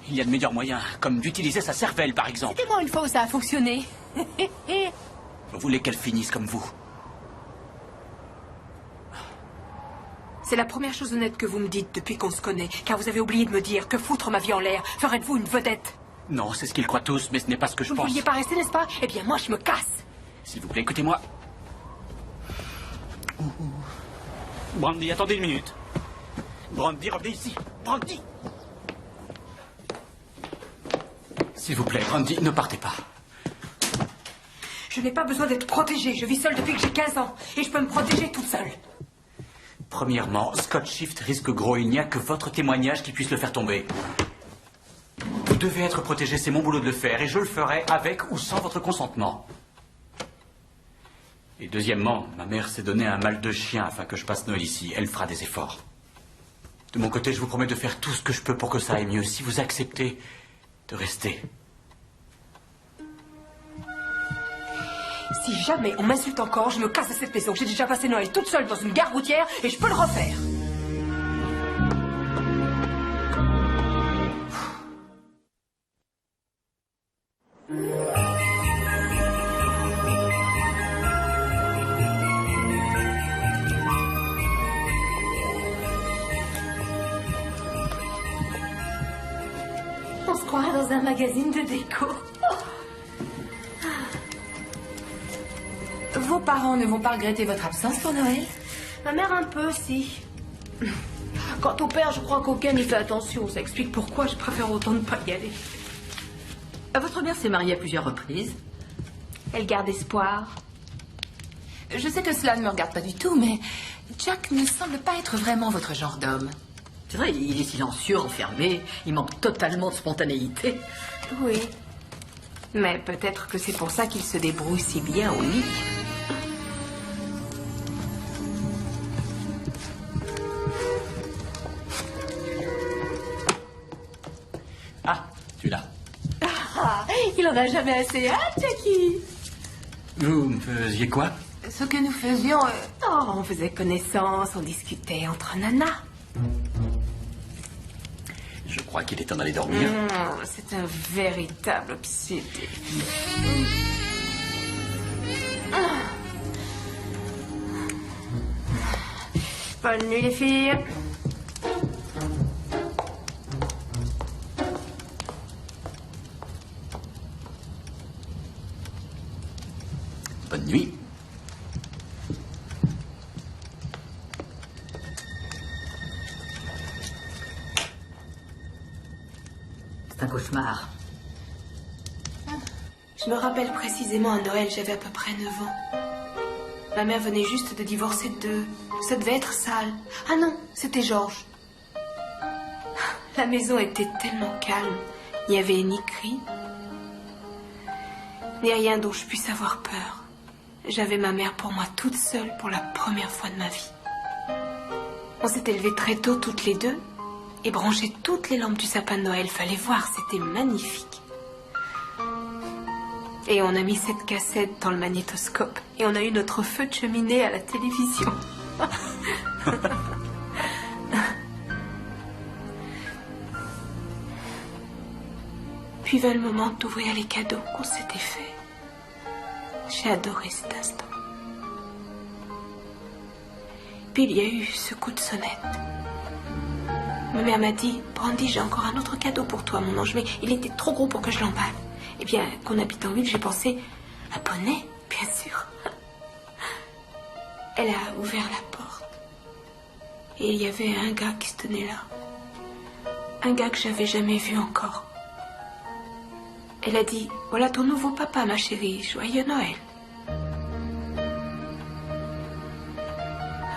Il y a de meilleurs moyens, comme d'utiliser sa cervelle par exemple. C'était moi une fois où ça a fonctionné. Vous voulez qu'elle finisse comme vous? C'est la première chose honnête que vous me dites depuis qu'on se connaît, car vous avez oublié de me dire que foutre ma vie en l'air ferait de vous une vedette. Non, c'est ce qu'ils croient tous, mais ce n'est pas ce que je Vous ne pense. vouliez pas rester, n'est-ce pas? Eh bien, moi, je me casse. S'il vous plaît, écoutez-moi. Brandy, attendez une minute. Brandy, revenez ici. Brandy! S'il vous plaît, Brandy, ne partez pas. Je n'ai pas besoin d'être protégée. Je vis seule depuis que j'ai 15 ans. Et je peux me protéger toute seule. Premièrement, Scott Shift risque gros. Il n'y a que votre témoignage qui puisse le faire tomber. Vous devez être protégé, c'est mon boulot de le faire. Et je le ferai avec ou sans votre consentement. Et deuxièmement, ma mère s'est donné un mal de chien afin que je passe Noël ici. Elle fera des efforts. De mon côté, je vous promets de faire tout ce que je peux pour que ça aille mieux. Si vous acceptez de rester. Si jamais on m'insulte encore, je me casse de cette maison. J'ai déjà passé Noël toute seule dans une gare routière et je peux le refaire. On se croirait dans un magazine de déco. Vos parents ne vont pas regretter votre absence pour Noël? Ma mère un peu, si. Quant au père, je crois qu'aucun n'y fait attention. Ça explique pourquoi je préfère autant ne pas y aller. Votre mère s'est mariée à plusieurs reprises. Elle garde espoir. Je sais que cela ne me regarde pas du tout, mais Jack ne semble pas être vraiment votre genre d'homme. C'est vrai, il est silencieux, enfermé. Il manque totalement de spontanéité. Oui. Mais peut-être que c'est pour ça qu'il se débrouille si bien au lit. Ah, tu es là. Ah, il en a jamais assez, hein, Jackie? Vous me faisiez quoi? Ce que nous faisions... Oh, on faisait connaissance, on discutait entre nanas. Je crois qu'il est temps d'aller dormir. C'est un véritable obsédé. Bonne nuit, les filles. Bonne nuit. C'est un cauchemar. Je me rappelle précisément à Noël, j'avais à peu près 9 ans. Ma mère venait juste de divorcer de... Ça devait être sale. Ah non, c'était Georges. La maison était tellement calme. Il n'y avait ni cri, ni rien dont je puisse avoir peur. J'avais ma mère pour moi toute seule pour la première fois de ma vie. On s'était levés très tôt toutes les deux et branché toutes les lampes du sapin de Noël. Fallait voir, c'était magnifique. Et on a mis cette cassette dans le magnétoscope. Et on a eu notre feu de cheminée à la télévision. Puis vint le moment d'ouvrir les cadeaux qu'on s'était faits. J'ai adoré cet instant. Puis il y a eu ce coup de sonnette. Ma mère m'a dit, Brandy, j'ai encore un autre cadeau pour toi, mon ange, mais il était trop gros pour que je l'emballe. Eh bien, qu'on habite en ville, j'ai pensé, un poney, bien sûr. Elle a ouvert la porte. Et il y avait un gars qui se tenait là. Un gars que j'avais jamais vu encore. Elle a dit, voilà ton nouveau papa, ma chérie, joyeux Noël.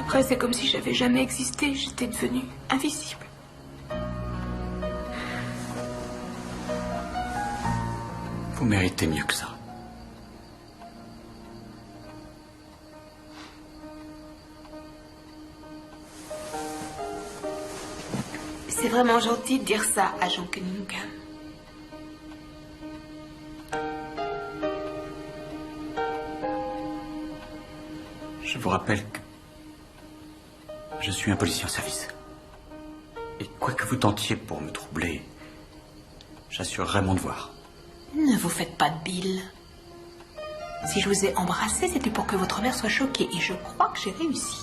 Après, c'est comme si j'avais jamais existé, j'étais devenue invisible. Vous méritez mieux que ça. C'est vraiment gentil de dire ça à Jean Cunningham. Je vous rappelle que je suis un policier en service. Et quoi que vous tentiez pour me troubler, j'assurerai mon devoir. Ne vous faites pas de bile. Si je vous ai embrassé, c'était pour que votre mère soit choquée. Et je crois que j'ai réussi.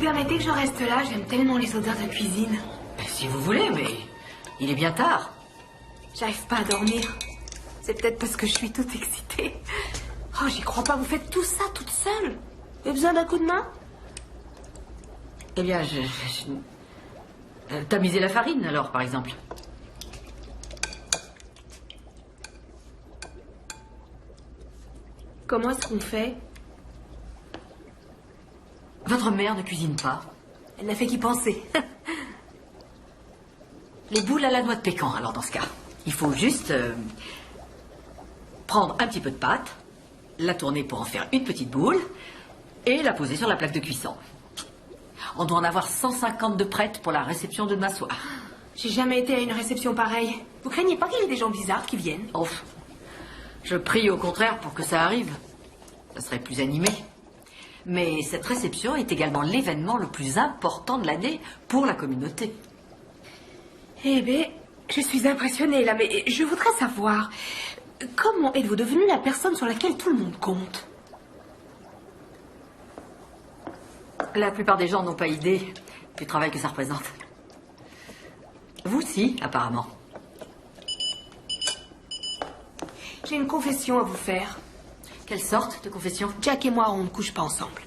permettez que je reste là? J'aime tellement les odeurs de cuisine. Si vous voulez, mais il est bien tard. J'arrive pas à dormir. C'est peut-être parce que je suis toute excitée. Oh, j'y crois pas, vous faites tout ça toute seule. Vous avez besoin d'un coup de main? Eh bien, tamiser la farine, alors, par exemple. Comment est-ce qu'on fait? Votre mère ne cuisine pas. Elle n'a fait qu'y penser. Les boules à la noix de pécan, alors, dans ce cas. Il faut juste prendre un petit peu de pâte, la tourner pour en faire une petite boule, et la poser sur la plaque de cuisson. On doit en avoir 150 de prêtes pour la réception de demain soir. J'ai jamais été à une réception pareille. Vous craignez pas qu'il y ait des gens bizarres qui viennent? Oh, je prie au contraire pour que ça arrive. Ça serait plus animé. Mais cette réception est également l'événement le plus important de l'année pour la communauté. Eh bien, je suis impressionnée là, mais je voudrais savoir... Comment êtes-vous devenue la personne sur laquelle tout le monde compte? La plupart des gens n'ont pas idée du travail que ça représente. Vous, si, apparemment. J'ai une confession à vous faire. Quelle sorte de confession? Jack et moi, on ne couche pas ensemble.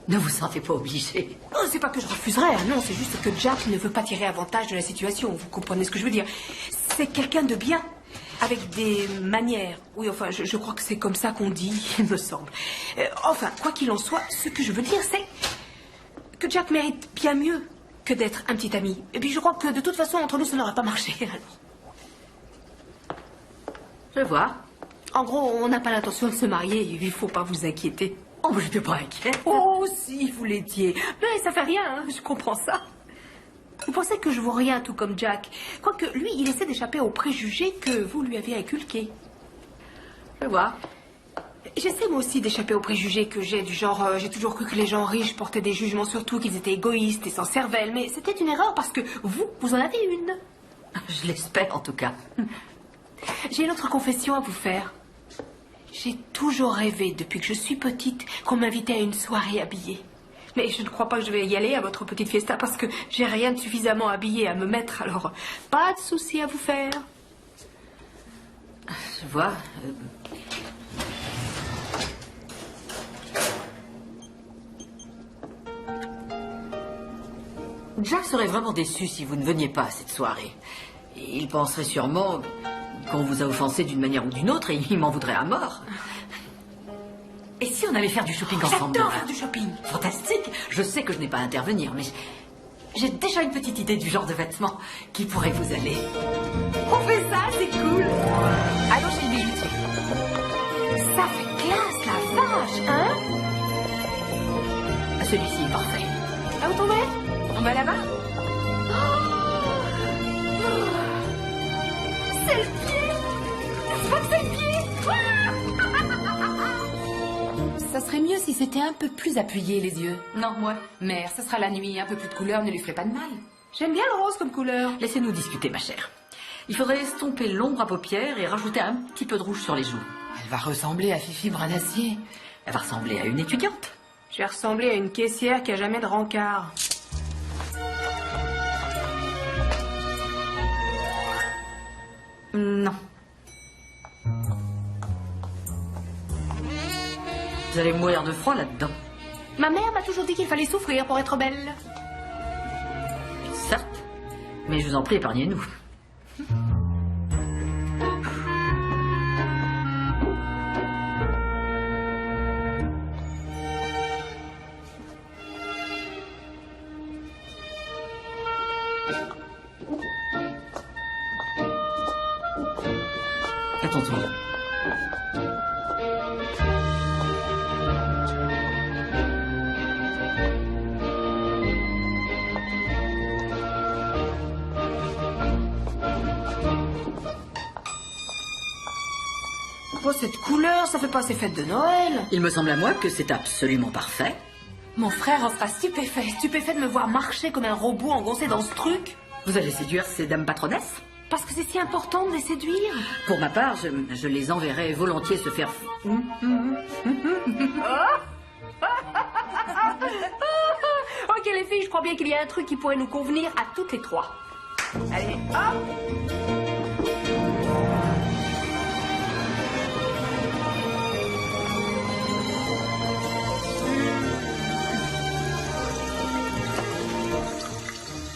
Ne vous sentez pas obligé. Oh, c'est pas que je refuserais, hein, non, c'est juste que Jack ne veut pas tirer avantage de la situation. Vous comprenez ce que je veux dire? C'est quelqu'un de bien, avec des manières. Oui, enfin, je crois que c'est comme ça qu'on dit, il me semble. Enfin, quoi qu'il en soit, ce que je veux dire, c'est que Jack mérite bien mieux que d'être un petit ami. Et puis je crois que de toute façon, entre nous, ça n'aurait pas marché, alors. Je vois. En gros, on n'a pas l'intention de se marier, il faut pas vous inquiéter. Oh, je n'étais pas inquiète. Oh, si, vous l'étiez. Mais ça fait rien, hein, je comprends ça. Vous pensez que je vaux rien, tout comme Jack. Quoique, lui, il essaie d'échapper aux préjugés que vous lui avez inculqués. Je vois. J'essaie moi aussi d'échapper aux préjugés que j'ai, du genre, j'ai toujours cru que les gens riches portaient des jugements sur tout, qu'ils étaient égoïstes et sans cervelle, mais c'était une erreur parce que vous en avez une. Je l'espère, en tout cas. J'ai une autre confession à vous faire. J'ai toujours rêvé, depuis que je suis petite, qu'on m'invitait à une soirée habillée. Mais je ne crois pas que je vais y aller à votre petite fiesta parce que j'ai rien de suffisamment habillé à me mettre, alors pas de souci à vous faire. Je vois. Jack serait vraiment déçu si vous ne veniez pas à cette soirée. Il penserait sûrement qu'on vous a offensé d'une manière ou d'une autre et il m'en voudrait à mort. Et si on allait faire du shopping ensemble? J'adore faire du shopping. Fantastique. Je sais que je n'ai pas à intervenir, mais j'ai déjà une petite idée du genre de vêtements qui pourrait vous aller. On fait ça, c'est cool. Allons chez le bijoutier. Ça fait classe, la vache, hein? Celui-ci est parfait. Ah, vous trouvez? On va là-bas? C'est le pied! C'est pas que c'est le pied! Ça serait mieux si c'était un peu plus appuyé, les yeux. Non, moi. Mère, ça sera la nuit, un peu plus de couleur ne lui ferait pas de mal. J'aime bien le rose comme couleur. Laissez-nous discuter, ma chère. Il faudrait estomper l'ombre à paupières et rajouter un petit peu de rouge sur les joues. Elle va ressembler à Fifi Bradassier. Elle va ressembler à une étudiante. Je vais ressembler à une caissière qui a jamais de rencard. Non. Vous allez mourir de froid là-dedans. Ma mère m'a toujours dit qu'il fallait souffrir pour être belle. Certes, mais je vous en prie, épargnez-nous. À ton tour. Oh, cette couleur, ça fait pas ces fêtes de Noël. Il me semble à moi que c'est absolument parfait. Mon frère en sera stupéfait. Stupéfait de me voir marcher comme un robot engoncé dans ce truc. Vous allez séduire ces dames patronesses? Parce que c'est si important de les séduire. Pour ma part, je les enverrai volontiers se faire... je crois bien qu'il y a un truc qui pourrait nous convenir à toutes les trois. Allez, hop!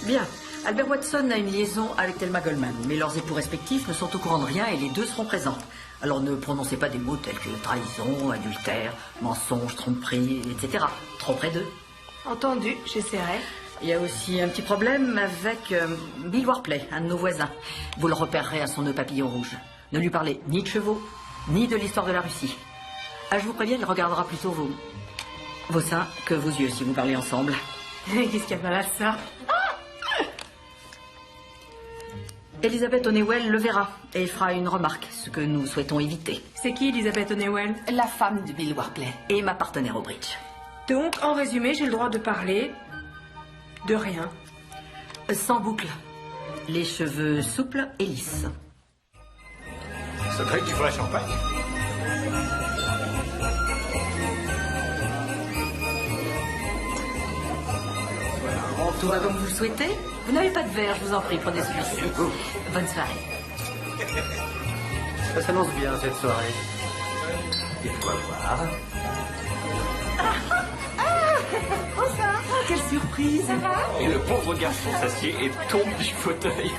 Bien. Albert Watson a une liaison avec Thelma Goldman, mais leurs époux respectifs ne sont au courant de rien et les deux seront présents. Alors ne prononcez pas des mots tels que trahison, adultère, mensonge, tromperie, etc. Trop près d'eux. Entendu, j'essaierai. Il y a aussi un petit problème avec Bill Warpley, un de nos voisins. Vous le repérerez à son nœud papillon rouge. Ne lui parlez ni de chevaux, ni de l'histoire de la Russie. Ah, je vous préviens, il regardera plutôt vos seins que vos yeux si vous parlez ensemble. Qu'est-ce qu'il y a mal à ça? Elizabeth Honeywell le verra et fera une remarque, ce que nous souhaitons éviter. C'est qui, Elizabeth Honeywell? La femme de Bill Warpley. Et ma partenaire au bridge. Donc, en résumé, j'ai le droit de parler de rien. Sans boucle. Les cheveux souples et lisses. Cédric, tu veux la champagne? Tout va comme vous le souhaitez? Vous n'avez pas de verre, je vous en prie, prenez celui-ci. Bonne soirée. Ça s'annonce bien, cette soirée. Et quoi voir? Quelle surprise! Ça va? Et le pauvre garçon s'assied et tombe du fauteuil.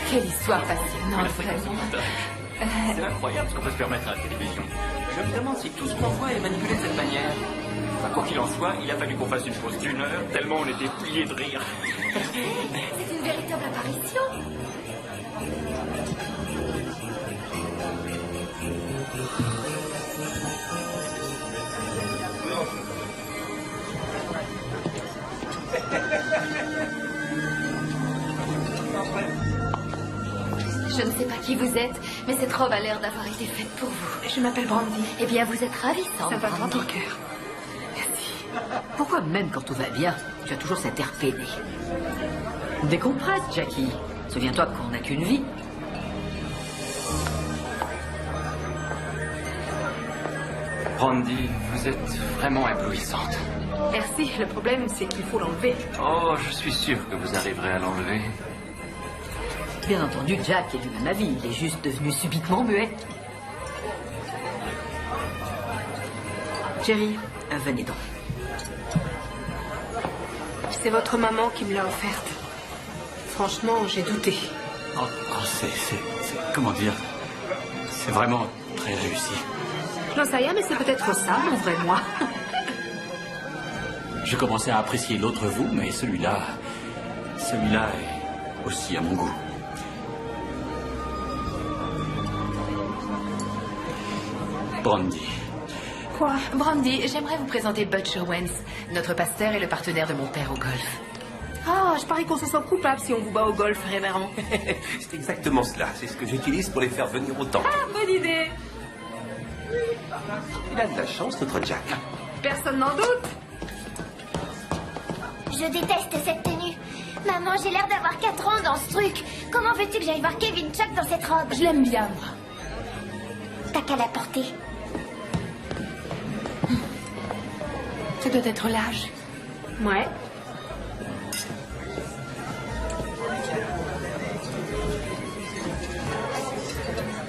Quelle histoire passionnante, vraiment. C'est incroyable ce qu'on peut se permettre à la télévision. Je me demande si tout ce qu'on voit est manipulé de cette manière. Enfin, quoi qu'il en soit, il a fallu qu'on fasse une pause d'1 heure, tellement on était pliés de rire. C'est une véritable apparition. Je ne sais pas qui vous êtes, mais cette robe a l'air d'avoir été faite pour vous. Je m'appelle Brandy. Eh bien, vous êtes ravissante. Ça va droit Brandy. au cœur. Pourquoi même quand tout va bien, tu as toujours cet air peiné? Décompresse, Jackie. Souviens-toi qu'on n'a qu'une vie. Brandy, vous êtes vraiment éblouissante. Merci, le problème c'est qu'il faut l'enlever. Oh, je suis sûr que vous arriverez à l'enlever. Bien entendu, Jack est du même avis. Il est juste devenu subitement muet. Jerry, venez donc. C'est votre maman qui me l'a offerte. Franchement, j'ai douté. Comment dire? C'est vraiment très réussi. J'en sais rien, mais c'est peut-être ça, mon vrai moi. Je commençais à apprécier l'autre vous, mais celui-là est aussi à mon goût. Brandy. Quoi? Brandy, j'aimerais vous présenter Butch Owens, notre pasteur et le partenaire de mon père au golf. Ah, je parie qu'on se sent coupable si on vous bat au golf, révérend. C'est exactement cela. C'est ce que j'utilise pour les faire venir au temple. Ah, bonne idée. Il a de la chance, notre Jack. Personne n'en doute. Je déteste cette tenue. Maman, j'ai l'air d'avoir 4 ans dans ce truc. Comment veux-tu que j'aille voir Kevin Chuck dans cette robe? Je l'aime bien, moi. T'as qu'à la porter. Ça doit être l'âge. Ouais.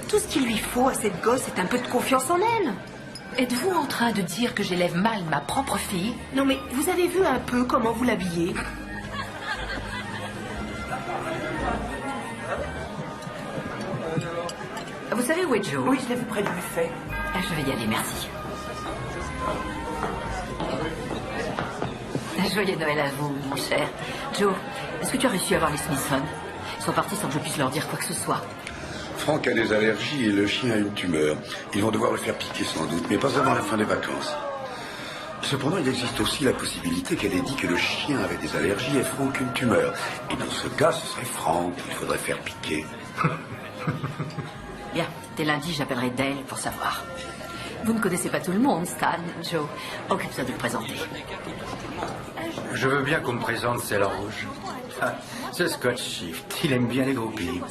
Tout ce qu'il lui faut à cette gosse, c'est un peu de confiance en elle. Êtes-vous en train de dire que j'élève mal ma propre fille? Non mais vous avez vu un peu comment vous l'habillez? Vous savez où est Joe? Oui, je l'ai vu près du buffet. Je vais y aller, merci. Joyeux Noël à vous, mon cher. Joe, est-ce que tu as réussi à voir les Smithson? Ils sont partis sans que je puisse leur dire quoi que ce soit. Franck a des allergies et le chien a une tumeur. Ils vont devoir le faire piquer sans doute, mais pas avant la fin des vacances. Cependant, il existe aussi la possibilité qu'elle ait dit que le chien avait des allergies et Franck une tumeur. Et dans ce cas, ce serait Franck qu'il faudrait faire piquer. Bien, dès lundi, j'appellerai Dale pour savoir. Vous ne connaissez pas tout le monde, Stan, Joe. Occupe-toi de le présenter. Je veux bien qu'on me présente Celle Rouge. Ah, c'est Scott Shift. Il aime bien les groupies.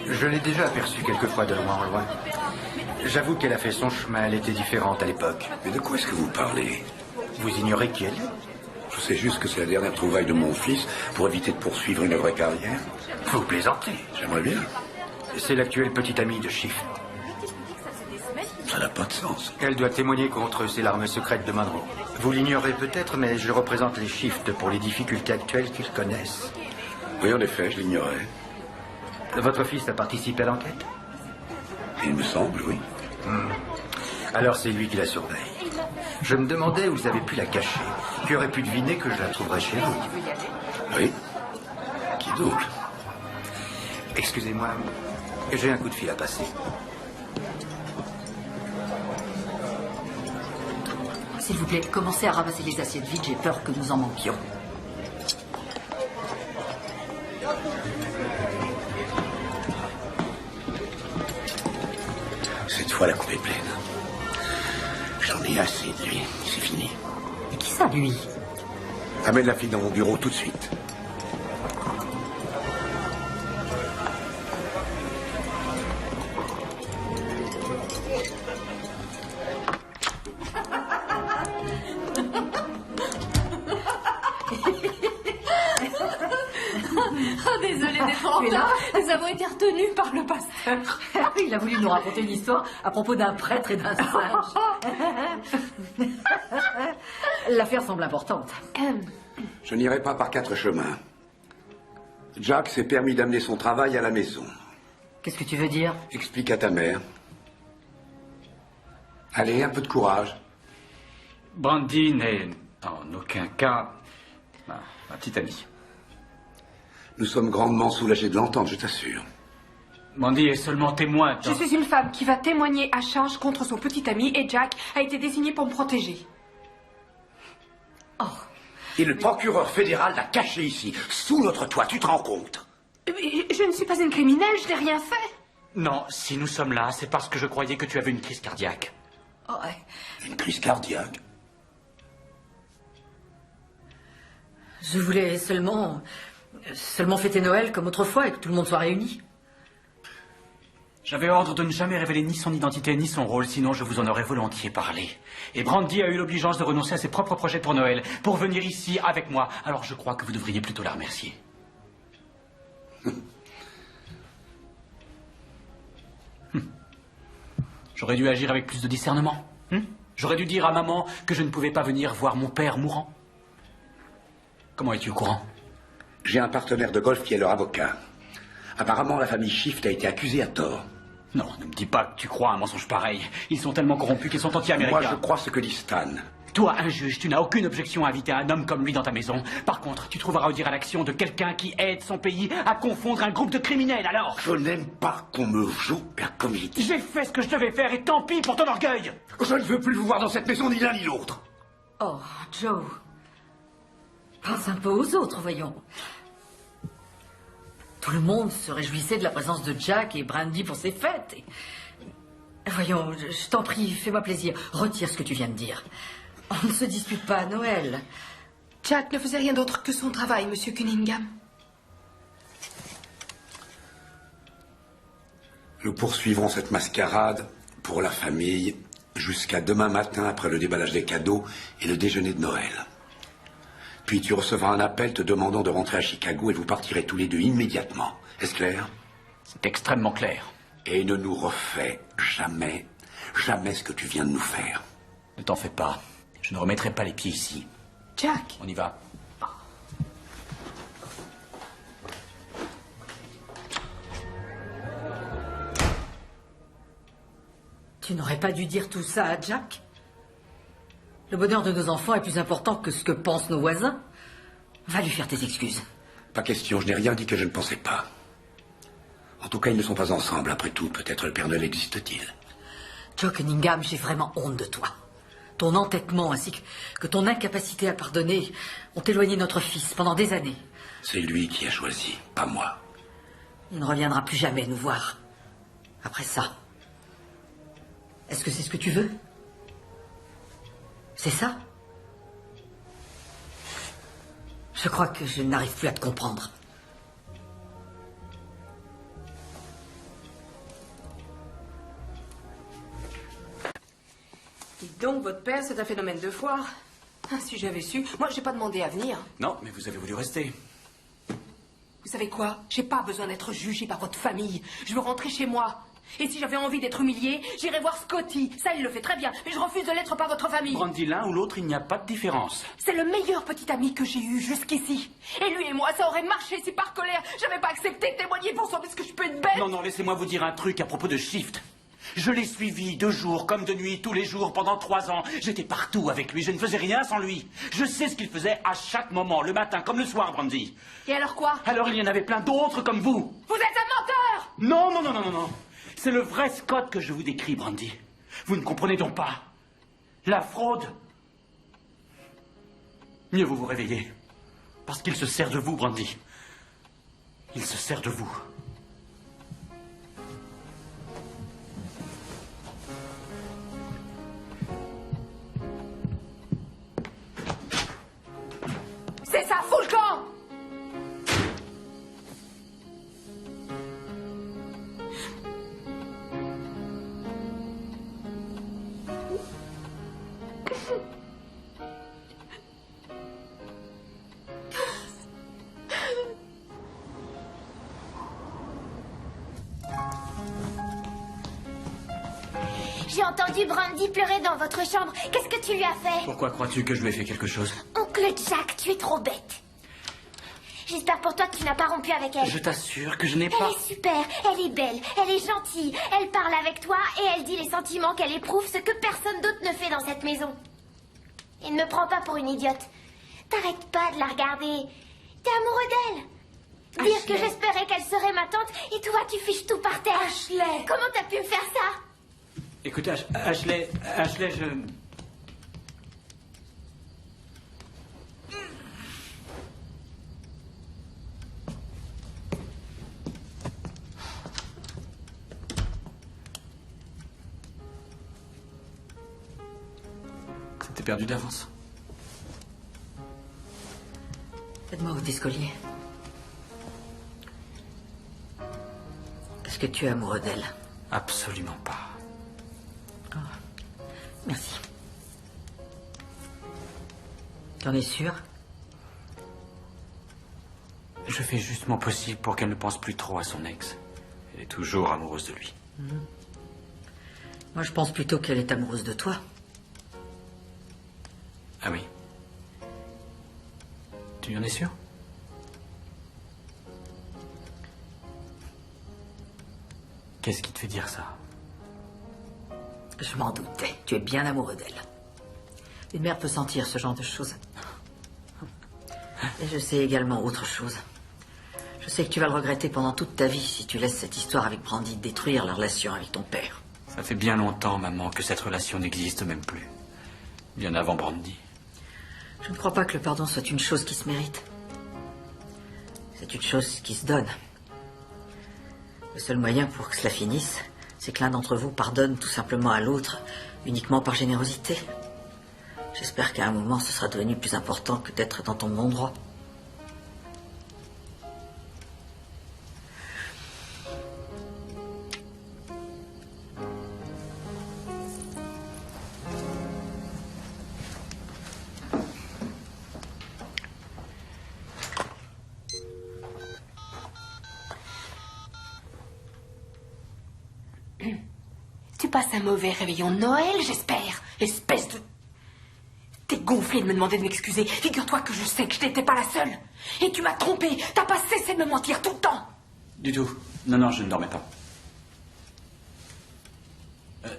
Je l'ai déjà aperçu quelquefois de loin en loin. J'avoue qu'elle a fait son chemin, elle était différente à l'époque. Mais de quoi est-ce que vous parlez? Vous ignorez qui elle est? Je sais juste que c'est la dernière trouvaille de mon fils pour éviter de poursuivre une vraie carrière. Vous plaisantez. J'aimerais bien. C'est l'actuelle petite amie de Shift. Ça n'a pas de sens. Elle doit témoigner contre ses larmes secrètes de Monroe. Vous l'ignorez peut-être, mais je représente les Shift pour les difficultés actuelles qu'ils connaissent. Oui, en effet, je l'ignorais. Votre fils a participé à l'enquête? Il me semble, oui. Alors c'est lui qui la surveille. Je me demandais où vous avez pu la cacher. Qui aurait pu deviner que je la trouverais chez vous? Oui. Qui donc? Excusez-moi, j'ai un coup de fil à passer. S'il vous plaît, commencez à ramasser les assiettes vides, j'ai peur que nous en manquions. Cette fois, la coupe est pleine. J'en ai assez de lui. C'est fini. Et qui ça, lui? Amène la fille dans mon bureau tout de suite. Oh, désolée d'être en retard. Nous avons été retenus par le pasteur. Il a voulu nous raconter une histoire à propos d'un prêtre et d'un singe. L'affaire semble importante. Je n'irai pas par 4 chemins. Jack s'est permis d'amener son travail à la maison. Qu'est-ce que tu veux dire? Explique à ta mère. Allez, un peu de courage. Brandy n'est en aucun cas ma petite amie. Nous sommes grandement soulagés de l'entendre, je t'assure. Brandy est seulement témoin. Je suis une femme qui va témoigner à charge contre son petit ami et Jack a été désigné pour me protéger. Et le procureur fédéral l'a caché ici, sous notre toit, tu te rends compte? Je ne suis pas une criminelle, je n'ai rien fait. Non, si nous sommes là, c'est parce que je croyais que tu avais une crise cardiaque. Une crise cardiaque? Je voulais seulement fêter Noël comme autrefois et que tout le monde soit réuni. J'avais ordre de ne jamais révéler ni son identité ni son rôle, sinon je vous en aurais volontiers parlé. Et Brandy a eu l'obligeance de renoncer à ses propres projets pour Noël, pour venir ici avec moi. Alors je crois que vous devriez plutôt la remercier. J'aurais dû agir avec plus de discernement. J'aurais dû dire à maman que je ne pouvais pas venir voir mon père mourant. Comment es-tu au courant? J'ai un partenaire de golf qui est leur avocat. Apparemment, la famille Shift a été accusée à tort. Non, ne me dis pas que tu crois à un mensonge pareil. Ils sont tellement corrompus qu'ils sont anti-américains. Moi, je crois ce que dit Stan. Toi, un juge, tu n'as aucune objection à inviter un homme comme lui dans ta maison. Par contre, tu trouveras redire à l'action de quelqu'un qui aide son pays à confondre un groupe de criminels, alors. Je n'aime pas qu'on me joue la comédie. J'ai fait ce que je devais faire et tant pis pour ton orgueil. Je ne veux plus vous voir dans cette maison, ni l'un ni l'autre. Oh, Joe. Pense un peu aux autres, voyons. Tout le monde se réjouissait de la présence de Jack et Brandy pour ses fêtes. Voyons, je t'en prie, fais-moi plaisir. Retire ce que tu viens de dire. On ne se dispute pas à Noël. Jack ne faisait rien d'autre que son travail, Monsieur Cunningham. Nous poursuivrons cette mascarade pour la famille jusqu'à demain matin après le déballage des cadeaux et le déjeuner de Noël. Puis tu recevras un appel te demandant de rentrer à Chicago et vous partirez tous les deux immédiatement. Est-ce clair? C'est extrêmement clair. Et ne nous refais jamais ce que tu viens de nous faire. Ne t'en fais pas. Je ne remettrai pas les pieds ici. Jack. On y va. Tu n'aurais pas dû dire tout ça à Jack? Le bonheur de nos enfants est plus important que ce que pensent nos voisins. Va lui faire tes excuses. Pas question, je n'ai rien dit que je ne pensais pas. En tout cas, ils ne sont pas ensemble. Après tout, peut-être le Père Noël existe-t-il. Joe Cunningham, j'ai vraiment honte de toi. Ton entêtement ainsi que ton incapacité à pardonner ont éloigné notre fils pendant des années. C'est lui qui a choisi, pas moi. Il ne reviendra plus jamais nous voir. Après ça. Est-ce que c'est ce que tu veux? C'est ça? Je crois que je n'arrive plus à te comprendre. Dites donc, votre père, c'est un phénomène de foire. Si j'avais su. Moi, j'ai pas demandé à venir. Non, mais vous avez voulu rester. Vous savez quoi? J'ai pas besoin d'être jugée par votre famille. Je veux rentrer chez moi. Et si j'avais envie d'être humiliée, j'irais voir Scotty. Ça, il le fait très bien. Mais je refuse de l'être par votre famille. Brandy, l'un ou l'autre, il n'y a pas de différence. C'est le meilleur petit ami que j'ai eu jusqu'ici. Et lui et moi, ça aurait marché si par colère, j'avais pas accepté de témoigner pour sauver ce que je peux être bête. Non, non, laissez-moi vous dire un truc à propos de Shift. Je l'ai suivi de jour comme de nuit, tous les jours, pendant 3 ans. J'étais partout avec lui, je ne faisais rien sans lui. Je sais ce qu'il faisait à chaque moment, le matin comme le soir, Brandy. Et alors quoi? Alors il y en avait plein d'autres comme vous. Vous êtes un menteur! Non, non, non, non, non, non. C'est le vrai Scott que je vous décris, Brandy. Vous ne comprenez donc pas. La fraude. Mieux vaut vous réveiller. Parce qu'il se sert de vous, Brandy. Il se sert de vous. C'est ça, fous le camp! J'ai entendu Brandy pleurer dans votre chambre. Qu'est-ce que tu lui as fait? Pourquoi crois-tu que je lui ai fait quelque chose? Oncle Jack, tu es trop bête. J'espère pour toi que tu n'as pas rompu avec elle. Je t'assure que je n'ai pas... Elle est super, elle est belle, elle est gentille, elle parle avec toi et elle dit les sentiments qu'elle éprouve, ce que personne d'autre ne fait dans cette maison. Et ne me prends pas pour une idiote. T'arrêtes pas de la regarder. T'es amoureux d'elle. Dire que j'espérais qu'elle serait ma tante et toi tu fiches tout par terre. Ashley! Comment t'as pu me faire ça? Écoute, Ashley, je... C'était perdu d'avance. Faites-moi au discollier. Est-ce que tu es amoureux d'elle? Absolument pas. Oh, merci. T'en es sûr? Je fais juste mon possible pour qu'elle ne pense plus trop à son ex. Elle est toujours amoureuse de lui. Moi, je pense plutôt qu'elle est amoureuse de toi. Ah oui? Tu en es sûr? Qu'est-ce qui te fait dire ça? Je m'en doutais. Tu es bien amoureux d'elle. Une mère peut sentir ce genre de choses. Et je sais également autre chose. Je sais que tu vas le regretter pendant toute ta vie si tu laisses cette histoire avec Brandy détruire la relation avec ton père. Ça fait bien longtemps, maman, que cette relation n'existe même plus. Bien avant Brandy. Je ne crois pas que le pardon soit une chose qui se mérite. C'est une chose qui se donne. Le seul moyen pour que cela finisse, c'est que l'un d'entre vous pardonne tout simplement à l'autre, uniquement par générosité. J'espère qu'à un moment, ce sera devenu plus important que d'être dans ton bon droit. Tu passes un mauvais réveillon de Noël, j'espère. Espèce de... T'es gonflé de me demander de m'excuser. Figure-toi que je sais que je n'étais pas la seule. Et tu m'as trompé. T'as pas cessé de me mentir tout le temps. Du tout. Non, non, je ne dormais pas.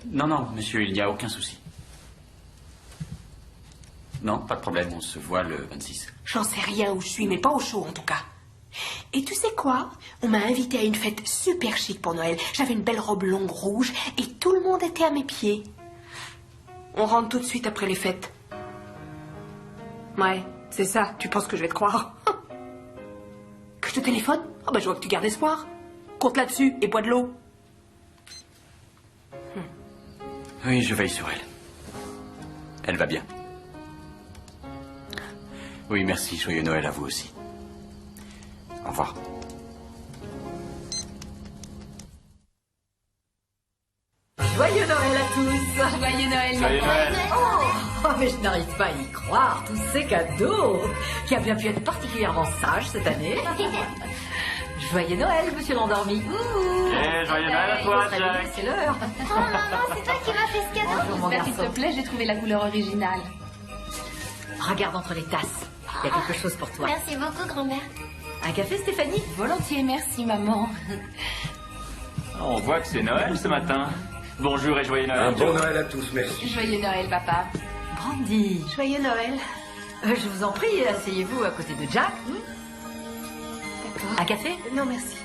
Non, non, monsieur, il n'y a aucun souci. Non, pas de problème, on se voit le 26. J'en sais rien où je suis, mais pas au chaud en tout cas. Et tu sais quoi? On m'a invité à une fête super chic pour Noël. J'avais une belle robe longue rouge et tout le monde était à mes pieds. On rentre tout de suite après les fêtes. Ouais, c'est ça. Tu penses que je vais te croire? Que je te téléphone? Ah bah je vois que tu gardes espoir. Compte là-dessus et bois de l'eau. Oui, je veille sur elle. Elle va bien. Oui, merci. Joyeux Noël à vous aussi. Au revoir. Joyeux Noël à tous. Joyeux Noël. Joyeux Noël. Oh, mais je n'arrive pas à y croire, tous ces cadeaux, qui a bien pu être particulièrement sage cette année. Joyeux Noël, monsieur l'endormi. Joyeux Noël à toi, Jack. C'est l'heure. Oh maman, c'est toi qui m'as fait ce cadeau. Bonjour, mon J'espère qu'il garçon. te plaît, j'ai trouvé la couleur originale. Regarde entre les tasses. Il y a quelque chose pour toi. Merci beaucoup, grand-mère. Un café, Stéphanie? Volontiers, merci, maman. On voit que c'est Noël ce matin. Bonjour et joyeux Noël. Un bon Noël à tous, merci. Joyeux Noël, papa. Brandy. Joyeux Noël. Je vous en prie, asseyez-vous à côté de Jack. D'accord. Un café? Non, merci.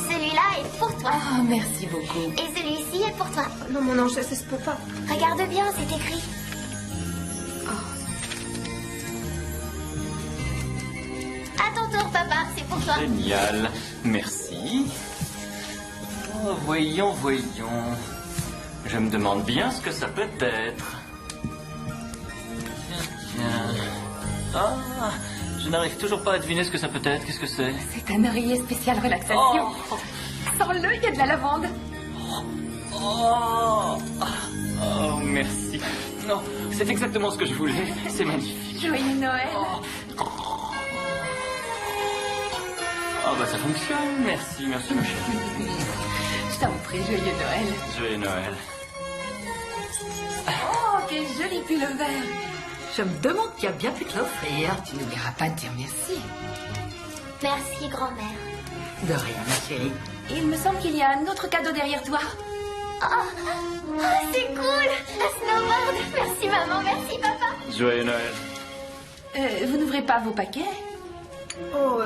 Celui-là est pour toi. Oh, merci beaucoup. Et celui-ci est pour toi. Non, mon ange, ça se peut pas. Regarde bien, c'est écrit. À ton tour, papa, c'est pour toi. Génial. Merci. Oh, voyons, voyons. Je me demande bien ce que ça peut être. Tiens. Ah, je n'arrive toujours pas à deviner ce que ça peut être. Qu'est-ce que c'est? C'est un oreiller spécial relaxation. Oh. Sens-le, il y a de la lavande. Oh, oh, merci. Non, c'est exactement ce que je voulais. C'est magnifique. Joyeux Noël. Oh, bah ça fonctionne. Merci, merci, ma chérie. Je t'en prie, joyeux Noël. Joyeux Noël. Oh, quel joli pull vert. Je me demande qui a bien pu te l'offrir. Tu n'oublieras pas de dire merci. Merci, grand-mère. De rien, ma chérie. Il me semble qu'il y a un autre cadeau derrière toi. Oh, c'est cool. Un snowboard. Merci, maman. Merci, papa. Joyeux Noël. Vous n'ouvrez pas vos paquets? Oh,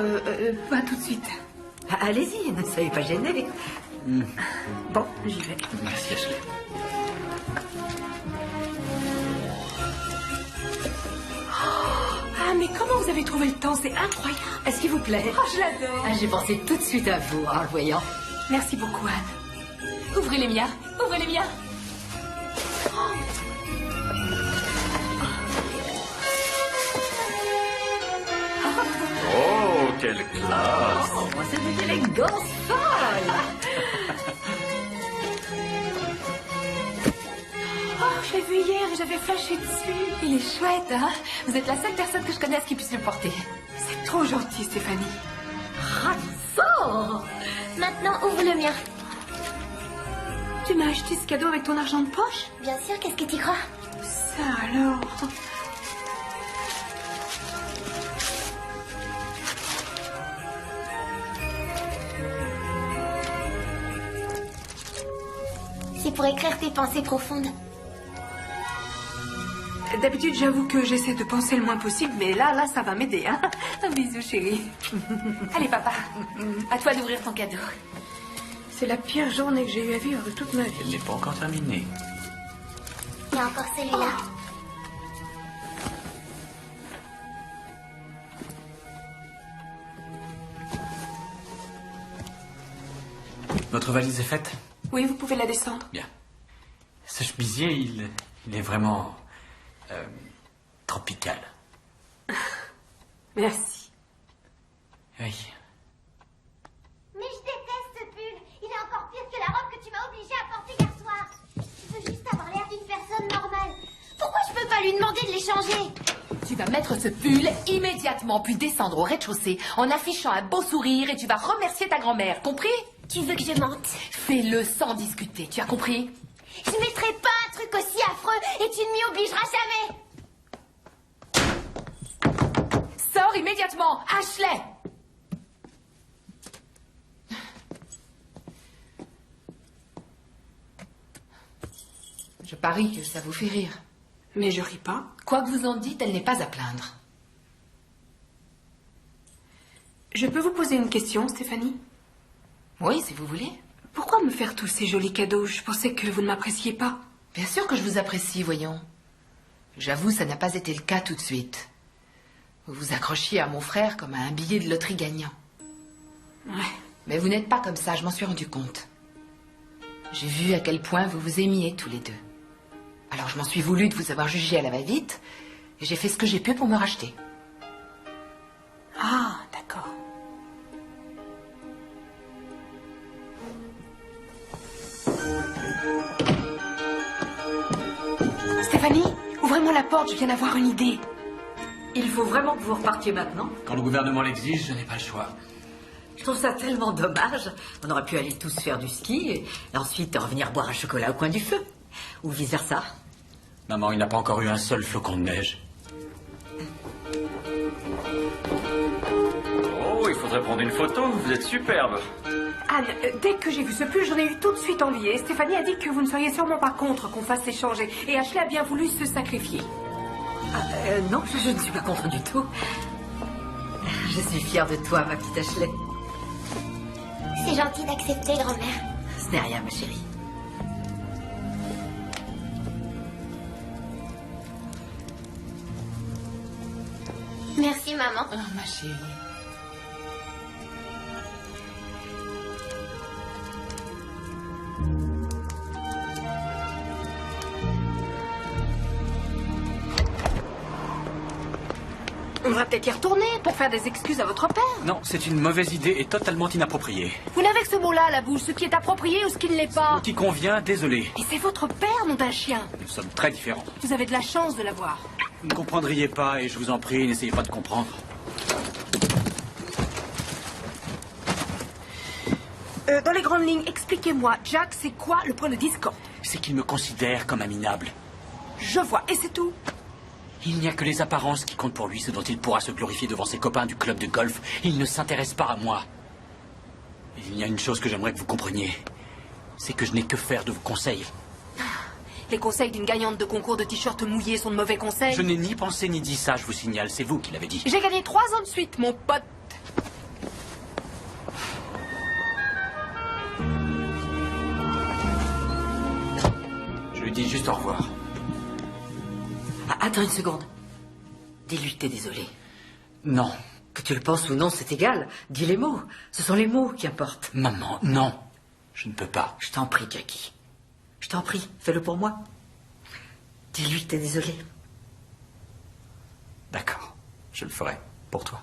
pas tout de suite. Allez-y, ne soyez pas gênés. Bon, j'y vais. Merci, Ashley. Ah, mais comment vous avez trouvé le temps? C'est incroyable. Est-ce qu'il vous plaît? Oh, je l'adore. J'ai pensé tout de suite à vous en le voyant. Merci beaucoup, Anne. Ouvrez les miens. Ouvrez les miens. Oh, quelle classe! Oh, c'est une élégance folle! Oh, je l'ai vu hier et j'avais flashé dessus. Il est chouette, hein? Vous êtes la seule personne que je connaisse qui puisse le porter. C'est trop gentil, Stéphanie. Ravissant! Maintenant, ouvre le mien. Tu m'as acheté ce cadeau avec ton argent de poche? Bien sûr, qu'est-ce que tu crois? Ça alors. C'est pour écrire tes pensées profondes. D'habitude, j'avoue que j'essaie de penser le moins possible, mais là, ça va m'aider, hein. Un bisou, chérie. Allez, papa. À toi d'ouvrir ton cadeau. C'est la pire journée que j'ai eu à vivre de toute ma vie. Elle n'est pas encore terminée. Il y a encore celui-là. Votre valise est faite? Oui, vous pouvez la descendre. Bien. Ce chemisier, il est vraiment tropical. Merci. Oui. Mais je déteste ce pull. Il est encore pire que la robe que tu m'as obligée à porter hier soir. Je veux juste avoir l'air d'une personne normale. Pourquoi je peux pas lui demander de l'échanger? Tu vas mettre ce pull immédiatement, puis descendre au rez-de-chaussée en affichant un beau sourire et tu vas remercier ta grand-mère, compris? Tu veux que je mente? Fais-le sans discuter, tu as compris? Je mettrai pas un truc aussi affreux et tu ne m'y obligeras jamais. Sors immédiatement, Ashley! Je parie que ça vous fait rire. Mais je ris pas. Quoi que vous en dites, elle n'est pas à plaindre. Je peux vous poser une question, Stéphanie? Oui, si vous voulez. Pourquoi me faire tous ces jolis cadeaux? Je pensais que vous ne m'appréciez pas. Bien sûr que je vous apprécie, voyons. J'avoue, ça n'a pas été le cas tout de suite. Vous vous accrochiez à mon frère comme à un billet de loterie gagnant. Ouais. Mais vous n'êtes pas comme ça, je m'en suis rendu compte. J'ai vu à quel point vous vous aimiez tous les deux. Alors je m'en suis voulu de vous avoir jugé à la va-vite, et j'ai fait ce que j'ai pu pour me racheter. Ah, d'accord. Stéphanie, ouvrez-moi la porte, je viens d'avoir une idée. Il faut vraiment que vous repartiez maintenant? Quand le gouvernement l'exige, je n'ai pas le choix. Je trouve ça tellement dommage. On aurait pu aller tous faire du ski et ensuite revenir boire un chocolat au coin du feu. Ou vice-versa. Maman, il n'a pas encore eu un seul flocon de neige. Oh, il faudrait prendre une photo, vous êtes superbe. Anne, dès que j'ai vu ce pull, j'en ai eu tout de suite envie. Et Stéphanie a dit que vous ne seriez sûrement pas contre qu'on fasse échanger. Et Ashley a bien voulu se sacrifier. Non, je ne suis pas contre du tout. Je suis fière de toi, ma petite Ashley. C'est gentil d'accepter, grand-mère. Ce n'est rien, ma chérie. Merci, maman. Oh, ma chérie. On devrait peut-être y retourner pour faire des excuses à votre père. Non, c'est une mauvaise idée et totalement inappropriée. Vous n'avez que ce mot-là à la bouche, ce qui est approprié ou ce qui ne l'est pas. Qui convient, désolé. Et c'est votre père, nom d'un chien. Nous sommes très différents. Vous avez de la chance de l'avoir. Vous ne comprendriez pas et je vous en prie, n'essayez pas de comprendre. Dans les grandes lignes, expliquez-moi, Jack, c'est quoi le point de discorde? C'est qu'il me considère comme un minable. Je vois, et c'est tout. Il n'y a que les apparences qui comptent pour lui, ce dont il pourra se glorifier devant ses copains du club de golf. Il ne s'intéresse pas à moi. Et il y a une chose que j'aimerais que vous compreniez. C'est que je n'ai que faire de vos conseils. Les conseils d'une gagnante de concours de t-shirt mouillés sont de mauvais conseils. Je n'ai ni pensé ni dit ça, je vous signale. C'est vous qui l'avez dit. J'ai gagné 3 ans de suite, mon pote. Je lui dis juste au revoir. Attends une seconde. Dis-lui que t'es désolé. Non. Que tu le penses ou non, c'est égal. Dis les mots. Ce sont les mots qui importent. Maman, non. Je ne peux pas. Je t'en prie, Jackie. Je t'en prie, fais-le pour moi. Dis-lui que t'es désolé. D'accord. Je le ferai. Pour toi.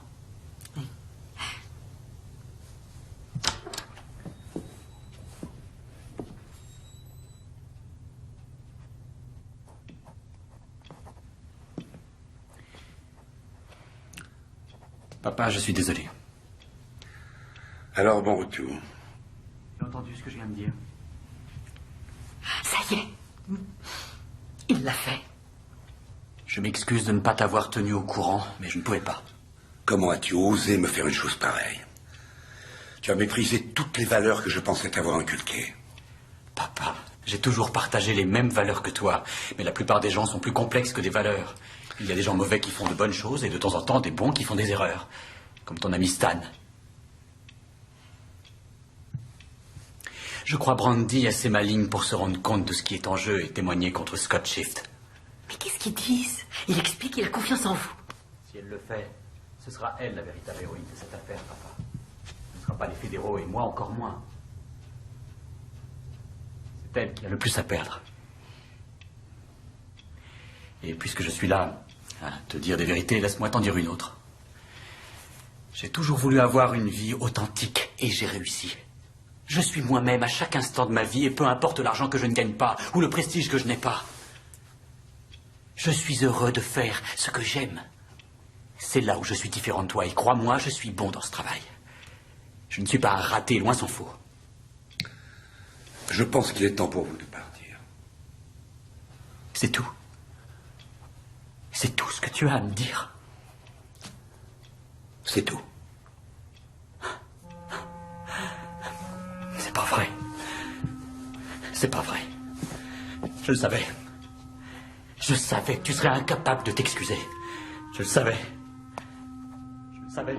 Papa, je suis désolé. Alors, bon retour. J'ai entendu ce que je viens de dire. Ça y est. Il l'a fait. Je m'excuse de ne pas t'avoir tenu au courant, mais je ne pouvais pas. Comment as-tu osé me faire une chose pareille? Tu as méprisé toutes les valeurs que je pensais t'avoir inculquées. Papa, j'ai toujours partagé les mêmes valeurs que toi, mais la plupart des gens sont plus complexes que des valeurs. Il y a des gens mauvais qui font de bonnes choses et de temps en temps des bons qui font des erreurs. Comme ton ami Stan. Je crois Brandy assez maligne pour se rendre compte de ce qui est en jeu et témoigner contre Scott Shift. Mais qu'est-ce qu'ils disent? Il explique qu'il a confiance en vous. Si elle le fait, ce sera elle la véritable héroïne de cette affaire, papa. Ce ne sera pas les fédéraux et moi encore moins. C'est elle qui a le plus à perdre. Et puisque je suis là à te dire des vérités, laisse-moi t'en dire une autre. J'ai toujours voulu avoir une vie authentique et j'ai réussi. Je suis moi-même à chaque instant de ma vie et peu importe l'argent que je ne gagne pas ou le prestige que je n'ai pas. Je suis heureux de faire ce que j'aime. C'est là où je suis différent de toi et crois-moi, je suis bon dans ce travail. Je ne suis pas un raté, loin s'en faut. Je pense qu'il est temps pour vous de partir. C'est tout. C'est tout ce que tu as à me dire. C'est tout. C'est pas vrai. C'est pas vrai. Je le savais. Je savais que tu serais incapable de t'excuser. Je le savais. Je le savais.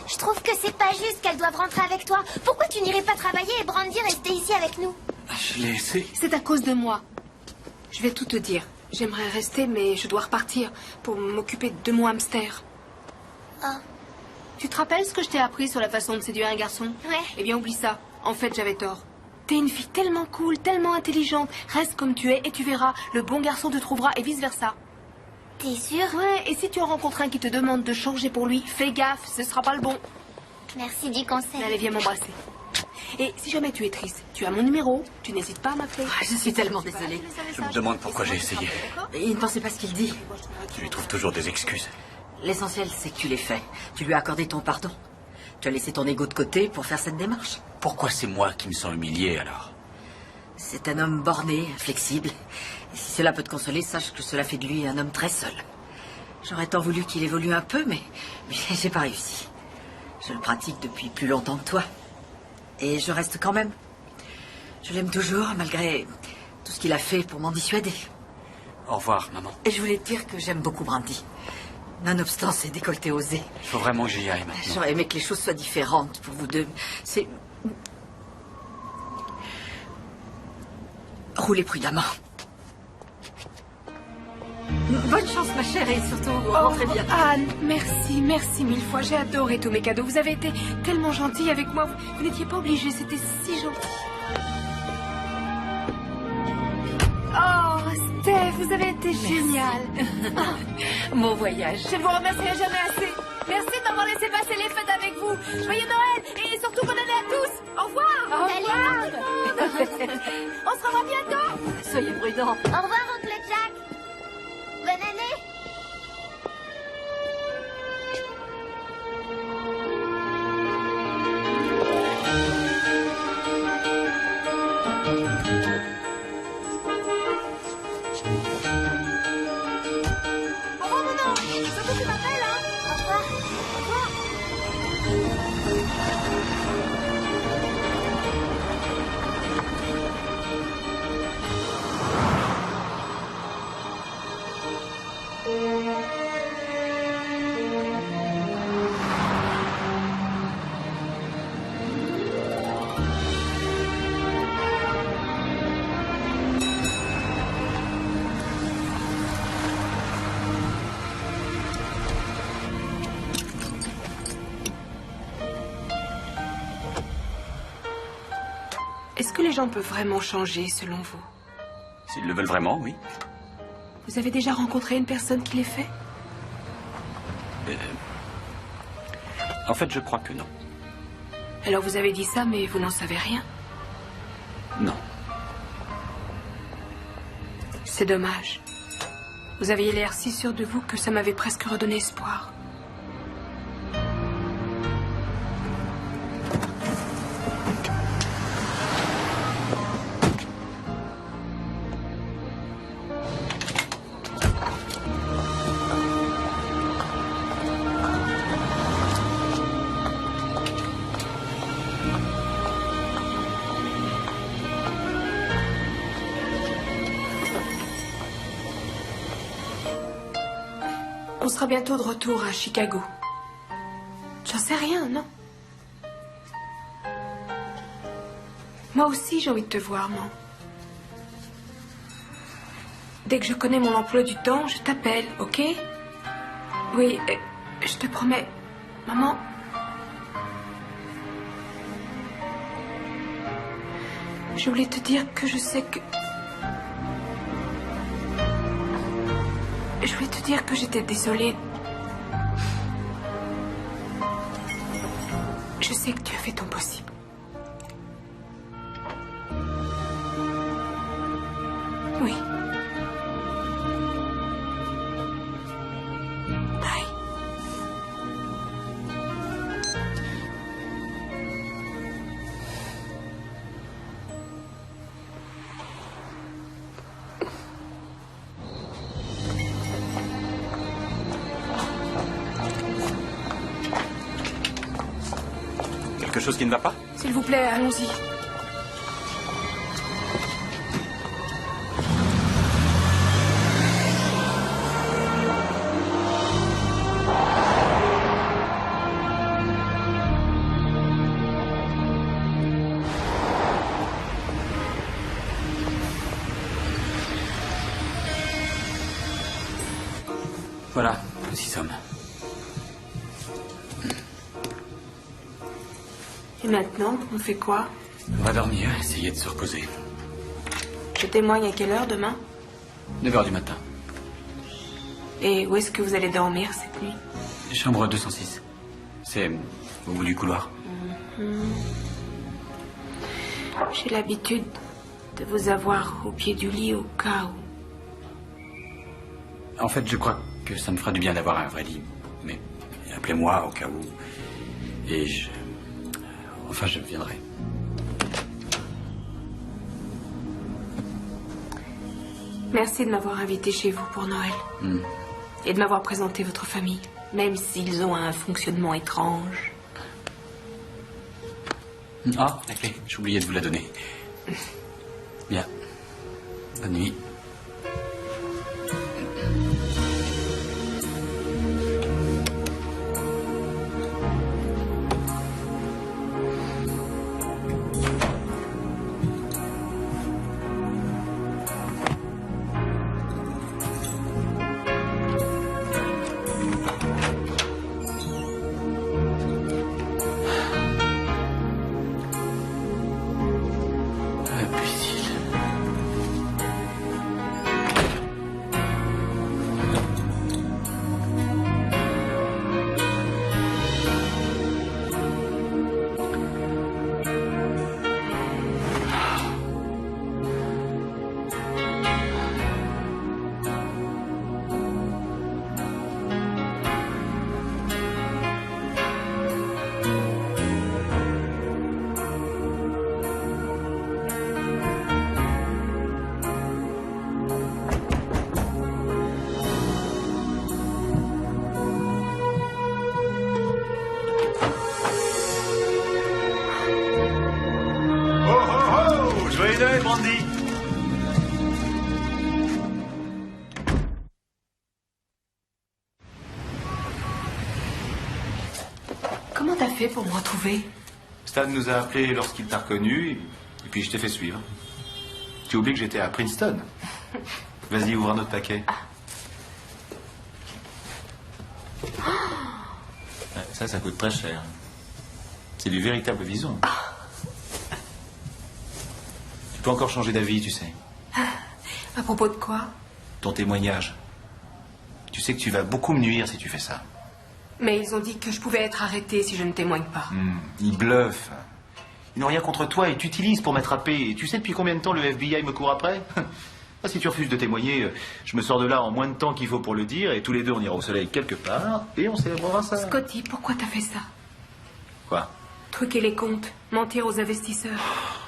Je trouve que c'est pas juste qu'elles doivent rentrer avec toi. Pourquoi tu n'irais pas travailler et Brandy rester ici avec nous? Je l'ai laissé. C'est à cause de moi. Je vais tout te dire. J'aimerais rester, mais je dois repartir pour m'occuper de mon hamster. Oh. Tu te rappelles ce que je t'ai appris sur la façon de séduire un garçon? Ouais. Eh bien, oublie ça. En fait, j'avais tort. T'es une fille tellement cool, tellement intelligente. Reste comme tu es et tu verras. Le bon garçon te trouvera et vice-versa. T'es sûre? Ouais, et si tu en rencontres un qui te demande de changer pour lui, fais gaffe, ce sera pas le bon. Merci du conseil. Allez, viens m'embrasser. Et si jamais tu es triste, tu as mon numéro, tu n'hésites pas à m'appeler. Je suis tellement désolée. Je me demande pourquoi j'ai essayé. Il ne pensait pas ce qu'il dit. Tu lui trouves toujours des excuses. L'essentiel, c'est que tu l'aies fait. Tu lui as accordé ton pardon. Tu as laissé ton ego de côté pour faire cette démarche. Pourquoi c'est moi qui me sens humilié alors? C'est un homme borné, inflexible. Et si cela peut te consoler, sache que cela fait de lui un homme très seul. J'aurais tant voulu qu'il évolue un peu, mais j'ai pas réussi. Je le pratique depuis plus longtemps que toi. Et je reste quand même. Je l'aime toujours, malgré tout ce qu'il a fait pour m'en dissuader. Au revoir, maman. Et je voulais te dire que j'aime beaucoup Brandy. Nonobstant ses décolletés osés. Il faut vraiment que j'y aille maintenant. J'aurais aimé que les choses soient différentes pour vous deux. C'est... Roulez prudemment. Bonne chance, ma chère, et surtout, rentrez bien. Anne, merci mille fois. J'ai adoré tous mes cadeaux. Vous avez été tellement gentille avec moi. Vous n'étiez pas obligée, c'était si gentil. Oh, Steph, vous avez été génial. Bon voyage. Je ne vous remercierai jamais assez. Merci de m'avoir laissé passer les fêtes avec vous. Joyeux Noël et surtout bonne année à tous. Au revoir. Au revoir. On se revoit bientôt. Soyez prudents. Au revoir, oncle Jack. Bonne année. Au revoir, mon ange. Surtout tu m'appelles, hein. Au revoir. Au revoir. Est-ce que les gens peuvent vraiment changer selon vous? S'ils le veulent vraiment, oui. Vous avez déjà rencontré une personne qui l'ait fait? En fait, je crois que non. Alors vous avez dit ça, mais vous n'en savez rien. Non. C'est dommage. Vous aviez l'air si sûr de vous que ça m'avait presque redonné espoir. On sera bientôt de retour à Chicago. J'en sais rien, non? Moi aussi, j'ai envie de te voir, maman. Dès que je connais mon emploi du temps, je t'appelle, ok? Oui, je te promets. Maman... Je voulais te dire que je sais que... Je voulais te dire que j'étais désolée. Je sais que tu as fait ton possible. Oui. Bye. Quelque chose qui ne va pas? S'il vous plaît, allons-y. Voilà, nous y sommes. Et maintenant, on fait quoi? On va dormir, essayer de se reposer. Je témoigne à quelle heure demain? 9h du matin. Et où est-ce que vous allez dormir cette nuit? Chambre 206. C'est au bout du couloir. J'ai l'habitude de vous avoir au pied du lit au cas où. En fait, je crois que ça me fera du bien d'avoir un vrai lit. Mais appelez-moi au cas où. Et je... Enfin, je viendrai. Merci de m'avoir invité chez vous pour Noël. Et de m'avoir présenté votre famille, même s'ils ont un fonctionnement étrange. Ah, la clé, j'ai oublié de vous la donner. Bien. Bonne nuit. Comment t'as fait pour me retrouver? Stan nous a appelés lorsqu'il t'a reconnu, et puis je t'ai fait suivre. Tu oublies que j'étais à Princeton. Vas-y, ouvre un autre paquet. Ça coûte très cher. C'est du véritable vison. Tu peux encore changer d'avis, tu sais. À propos de quoi? Ton témoignage. Tu sais que tu vas beaucoup me nuire si tu fais ça. Mais ils ont dit que je pouvais être arrêtée si je ne témoigne pas. Ils bluffent. Ils n'ont rien contre toi et t'utilisent pour m'attraper. Et tu sais depuis combien de temps le FBI me court après? Si tu refuses de témoigner, je me sors de là en moins de temps qu'il faut pour le dire, et tous les deux on ira au soleil quelque part, et on célébrera ça. Scotty, pourquoi t'as fait ça? Quoi? Truquer les comptes, mentir aux investisseurs.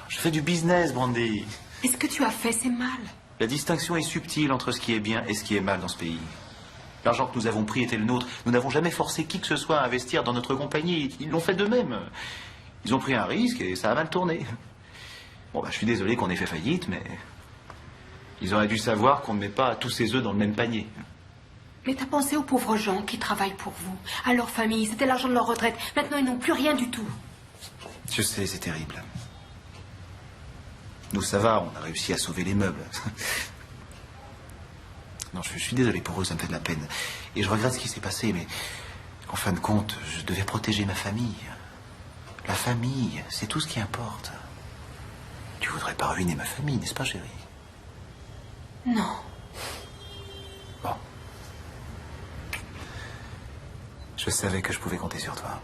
Je fais du business, Brandy. Et ce que tu as fait, c'est mal. La distinction est subtile entre ce qui est bien et ce qui est mal dans ce pays. L'argent que nous avons pris était le nôtre. Nous n'avons jamais forcé qui que ce soit à investir dans notre compagnie. Ils l'ont fait d'eux-mêmes. Ils ont pris un risque et ça a mal tourné. Bon, je suis désolé qu'on ait fait faillite, mais... Ils auraient dû savoir qu'on ne met pas tous ses œufs dans le même panier. Mais t'as pensé aux pauvres gens qui travaillent pour vous, à leur famille, c'était l'argent de leur retraite. Maintenant, ils n'ont plus rien du tout. Je sais, c'est terrible. Nous, ça va, on a réussi à sauver les meubles. Non, je suis désolé pour eux, ça me fait de la peine. Et je regrette ce qui s'est passé, mais en fin de compte, je devais protéger ma famille. La famille, c'est tout ce qui importe. Tu voudrais pas ruiner ma famille, n'est-ce pas, chérie? Non. Bon. Je savais que je pouvais compter sur toi.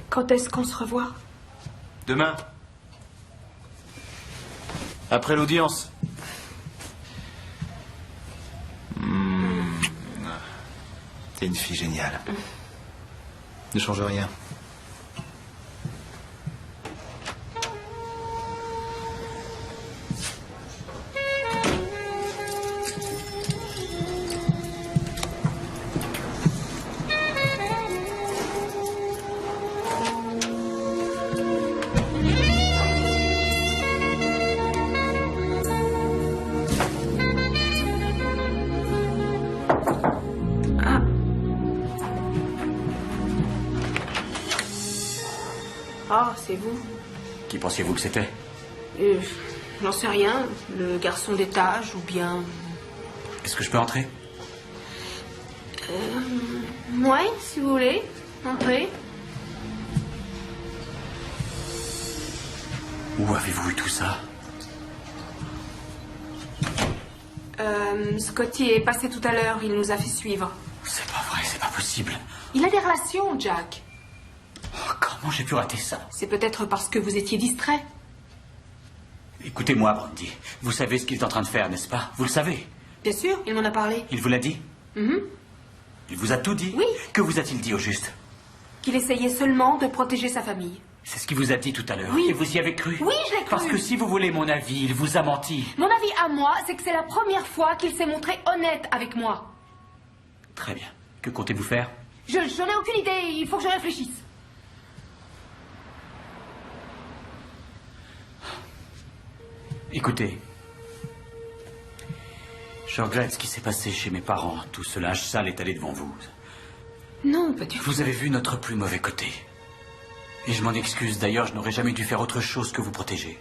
Quand est-ce qu'on se revoit? Demain. Après l'audience. T'es une fille géniale. Ne change rien. Ah, c'est vous. Qui pensiez-vous que c'était? J'en sais rien. Le garçon d'étage ou bien... Est-ce que je peux entrer? Ouais, si vous voulez. Entrez. Où avez-vous eu tout ça? Scotty est passé tout à l'heure, il nous a fait suivre. C'est pas vrai, c'est pas possible. Il a des relations, Jack. Oh, comment j'ai pu rater ça? C'est peut-être parce que vous étiez distrait. Écoutez-moi, Brandy. Vous savez ce qu'il est en train de faire, n'est-ce pas? Vous le savez? Bien sûr, il m'en a parlé. Il vous l'a dit? Il vous a tout dit? Oui. Que vous a-t-il dit au juste? Qu'il essayait seulement de protéger sa famille. C'est ce qu'il vous a dit tout à l'heure. Oui. Et vous y avez cru? Oui, je l'ai cru. Parce que si vous voulez mon avis, il vous a menti. Mon avis à moi, c'est que c'est la première fois qu'il s'est montré honnête avec moi. Très bien. Que comptez-vous faire? J'en ai aucune idée, il faut que je réfléchisse. Écoutez. Je regrette ce qui s'est passé chez mes parents. Tout ce linge sale est allé devant vous. Non, pas du tout. Vous avez vu notre plus mauvais côté. Et je m'en excuse. D'ailleurs, je n'aurais jamais dû faire autre chose que vous protéger.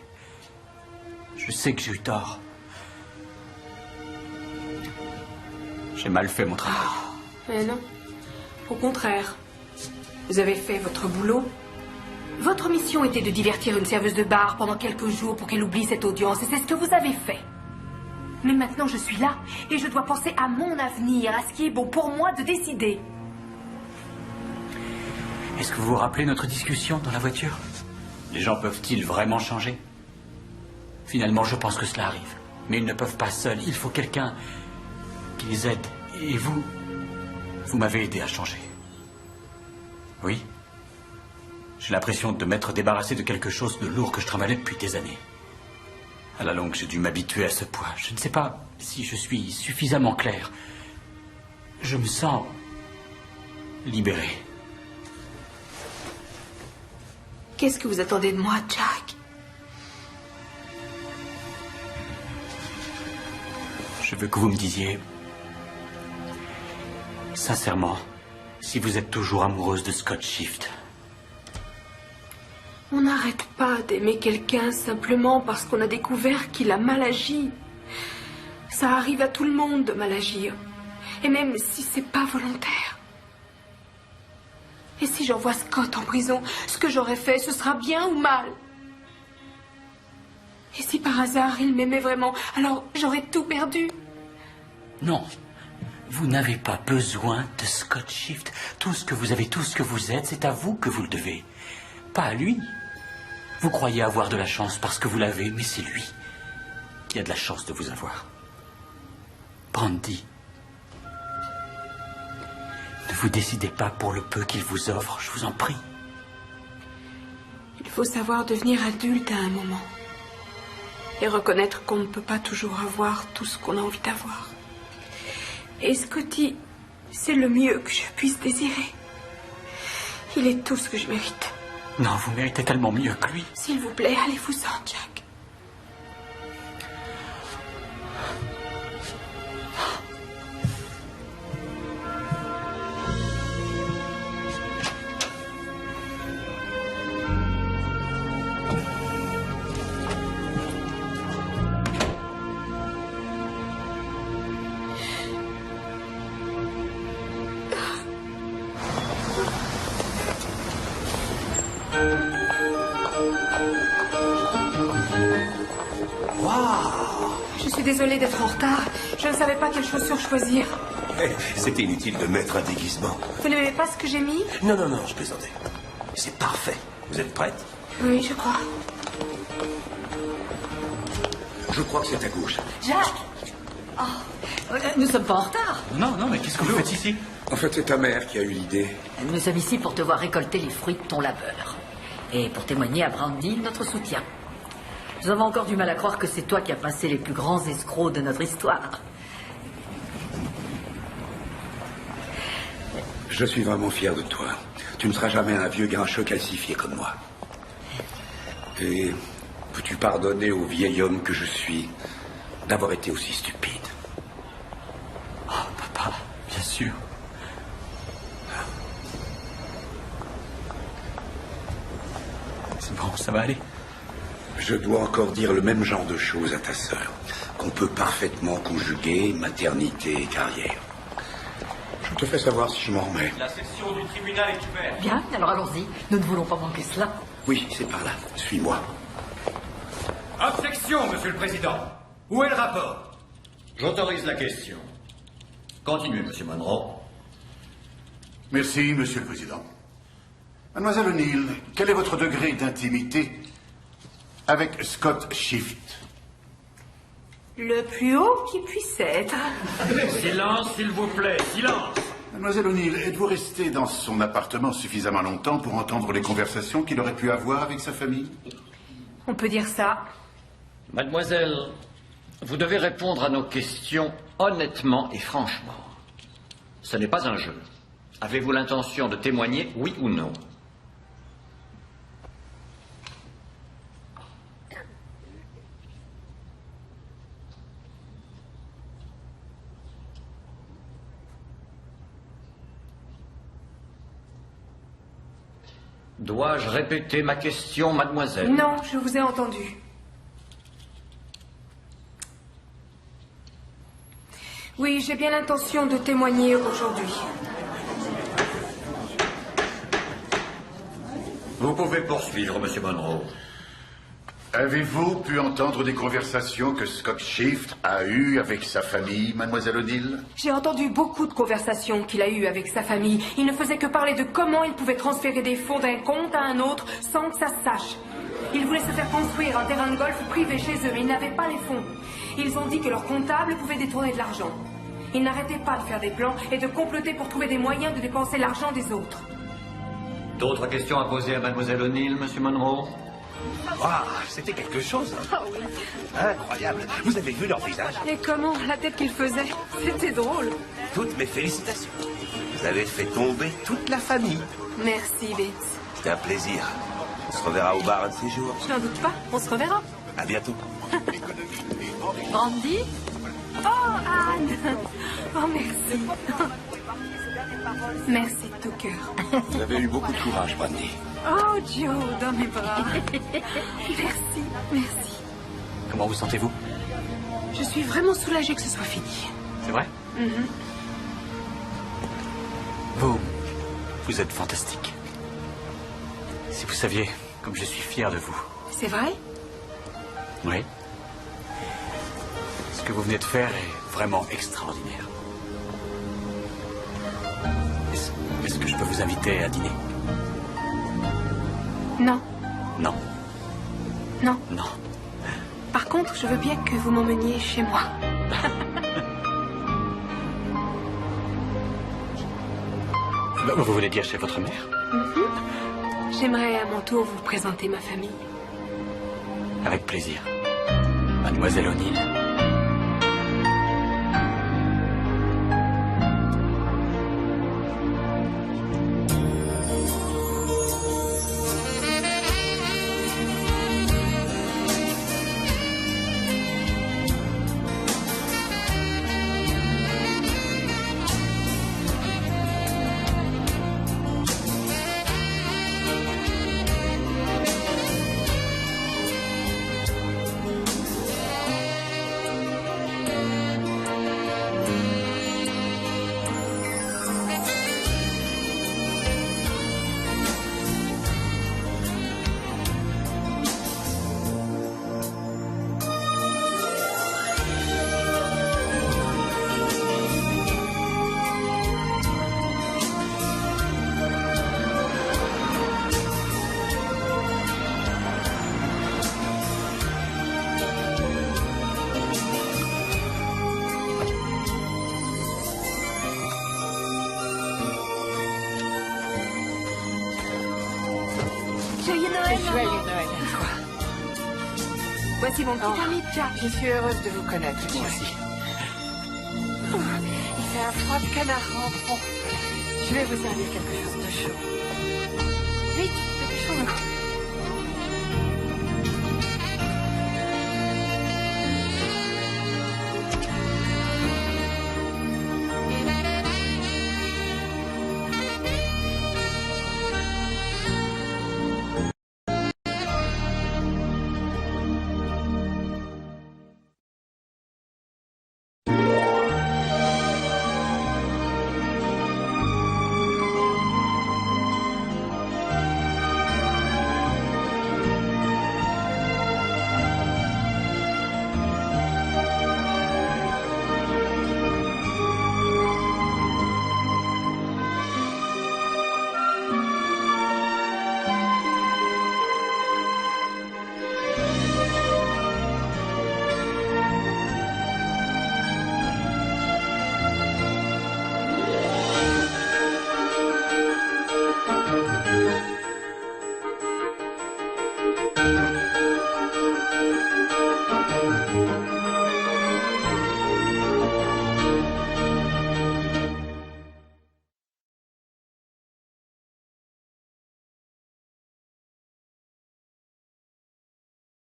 Je sais que j'ai eu tort. J'ai mal fait mon travail. Mais non. Au contraire. Vous avez fait votre boulot. Votre mission était de divertir une serveuse de bar pendant quelques jours pour qu'elle oublie cette audience. Et c'est ce que vous avez fait. Mais maintenant, je suis là. Et je dois penser à mon avenir, à ce qui est bon pour moi de décider. Est-ce que vous vous rappelez notre discussion dans la voiture? Les gens peuvent-ils vraiment changer? Finalement, je pense que cela arrive. Mais ils ne peuvent pas seuls. Il faut quelqu'un qui les aide. Et vous m'avez aidé à changer. Oui. J'ai l'impression de m'être débarrassé de quelque chose de lourd que je travaillais depuis des années. À la longue, j'ai dû m'habituer à ce poids. Je ne sais pas si je suis suffisamment clair. Je me sens libéré. Qu'est-ce que vous attendez de moi, Jack? Je veux que vous me disiez, sincèrement, si vous êtes toujours amoureuse de Scott Shift. On n'arrête pas d'aimer quelqu'un simplement parce qu'on a découvert qu'il a mal agi. Ça arrive à tout le monde de mal agir. Et même si c'est pas volontaire. Et si j'envoie Scott en prison, ce que j'aurais fait, ce sera bien ou mal? Et si par hasard il m'aimait vraiment, alors j'aurais tout perdu? Non. Vous n'avez pas besoin de Scott Shift. Tout ce que vous avez, tout ce que vous êtes, c'est à vous que vous le devez. Pas à lui. Vous croyez avoir de la chance parce que vous l'avez, mais c'est lui qui a de la chance de vous avoir. Brandy. Ne vous décidez pas pour le peu qu'il vous offre, je vous en prie. Il faut savoir devenir adulte à un moment. Et reconnaître qu'on ne peut pas toujours avoir tout ce qu'on a envie d'avoir. Et Scotty, c'est le mieux que je puisse désirer. Il est tout ce que je mérite. Non, vous méritez tellement mieux que lui. S'il vous plaît, allez-vous-en, Jack. Je suis désolée d'être en retard. Je ne savais pas quelle chaussure choisir. C'était inutile de mettre un déguisement. Vous n'aimez pas ce que j'ai mis? Non, je plaisantais. C'est parfait. Vous êtes prête? Oui, je crois. Je crois que c'est à gauche. Jack! Oh, nous ne sommes pas en retard. Non, mais qu'est-ce que vous faites ici? En fait, c'est ta mère qui a eu l'idée. Nous sommes ici pour te voir récolter les fruits de ton labeur. Et pour témoigner à Brandy notre soutien. Nous avons encore du mal à croire que c'est toi qui as passé les plus grands escrocs de notre histoire. Je suis vraiment fier de toi. Tu ne seras jamais un vieux grincheux calcifié comme moi. Et peux-tu pardonner au vieil homme que je suis d'avoir été aussi stupide? Oh, papa, bien sûr. C'est bon, ça va aller. Je dois encore dire le même genre de choses à ta sœur, qu'on peut parfaitement conjuguer maternité et carrière. Je te fais savoir si je m'en remets. La section du tribunal est ouverte. Bien, alors allons-y. Nous ne voulons pas manquer cela. Oui, c'est par là. Suis-moi. Objection, Monsieur le Président. Où est le rapport? J'autorise la question. Continuez, Monsieur Monroe. Merci, Monsieur le Président. Mademoiselle O'Neill, quel est votre degré d'intimité avec Scott Shift? Le plus haut qui puisse être. Silence, s'il vous plaît, silence. Mademoiselle O'Neill, êtes-vous restée dans son appartement suffisamment longtemps pour entendre les conversations qu'il aurait pu avoir avec sa famille? On peut dire ça. Mademoiselle, vous devez répondre à nos questions honnêtement et franchement. Ce n'est pas un jeu. Avez-vous l'intention de témoigner, oui ou non? Dois-je répéter ma question, mademoiselle? Non, je vous ai entendu. Oui, j'ai bien l'intention de témoigner aujourd'hui. Vous pouvez poursuivre, Monsieur Monroe. Avez-vous pu entendre des conversations que Scott Shift a eues avec sa famille, Mademoiselle O'Neill? J'ai entendu beaucoup de conversations qu'il a eues avec sa famille. Il ne faisait que parler de comment il pouvait transférer des fonds d'un compte à un autre sans que ça se sache. Il voulait se faire construire un terrain de golf privé chez eux, mais ils n'avaient pas les fonds. Ils ont dit que leur comptable pouvait détourner de l'argent. Ils n'arrêtaient pas de faire des plans et de comploter pour trouver des moyens de dépenser l'argent des autres. D'autres questions à poser à Mademoiselle O'Neill, Monsieur Monroe? Ah, c'était quelque chose. Ah oui. Incroyable. Vous avez vu leur visage? Et comment? La tête qu'il faisait. C'était drôle. Toutes mes félicitations. Vous avez fait tomber toute la famille. Merci, Bates. C'était un plaisir. On se reverra au bar un de ces jours. Je n'en doute pas. On se reverra. À bientôt. Brandy? Oh, Anne! Oh, merci. Merci de tout cœur. Vous avez eu beaucoup de courage, Brandy. Oh, Joe, dans mes bras. Merci, merci. Comment vous sentez-vous? Je suis vraiment soulagée que ce soit fini. C'est vrai? Mhm. Vous êtes fantastique. Si vous saviez comme je suis fier de vous. C'est vrai? Oui. Ce que vous venez de faire est vraiment extraordinaire. Est-ce que je peux vous inviter à dîner? Non. Non. Non. Non. Par contre, je veux bien que vous m'emmeniez chez moi. Vous voulez dire chez votre mère? Mhm. J'aimerais à mon tour vous présenter ma famille. Avec plaisir. Mademoiselle O'Neill. Joyeux Noël, maman. Joyeux Noël. Voici mon petit ami Jack. Je suis heureuse de vous connaître, Jack. Moi aussi. Il fait un froid de canard rentrant. Je vais vous servir quelque chose de chaud. Vite, dépêchons-nous.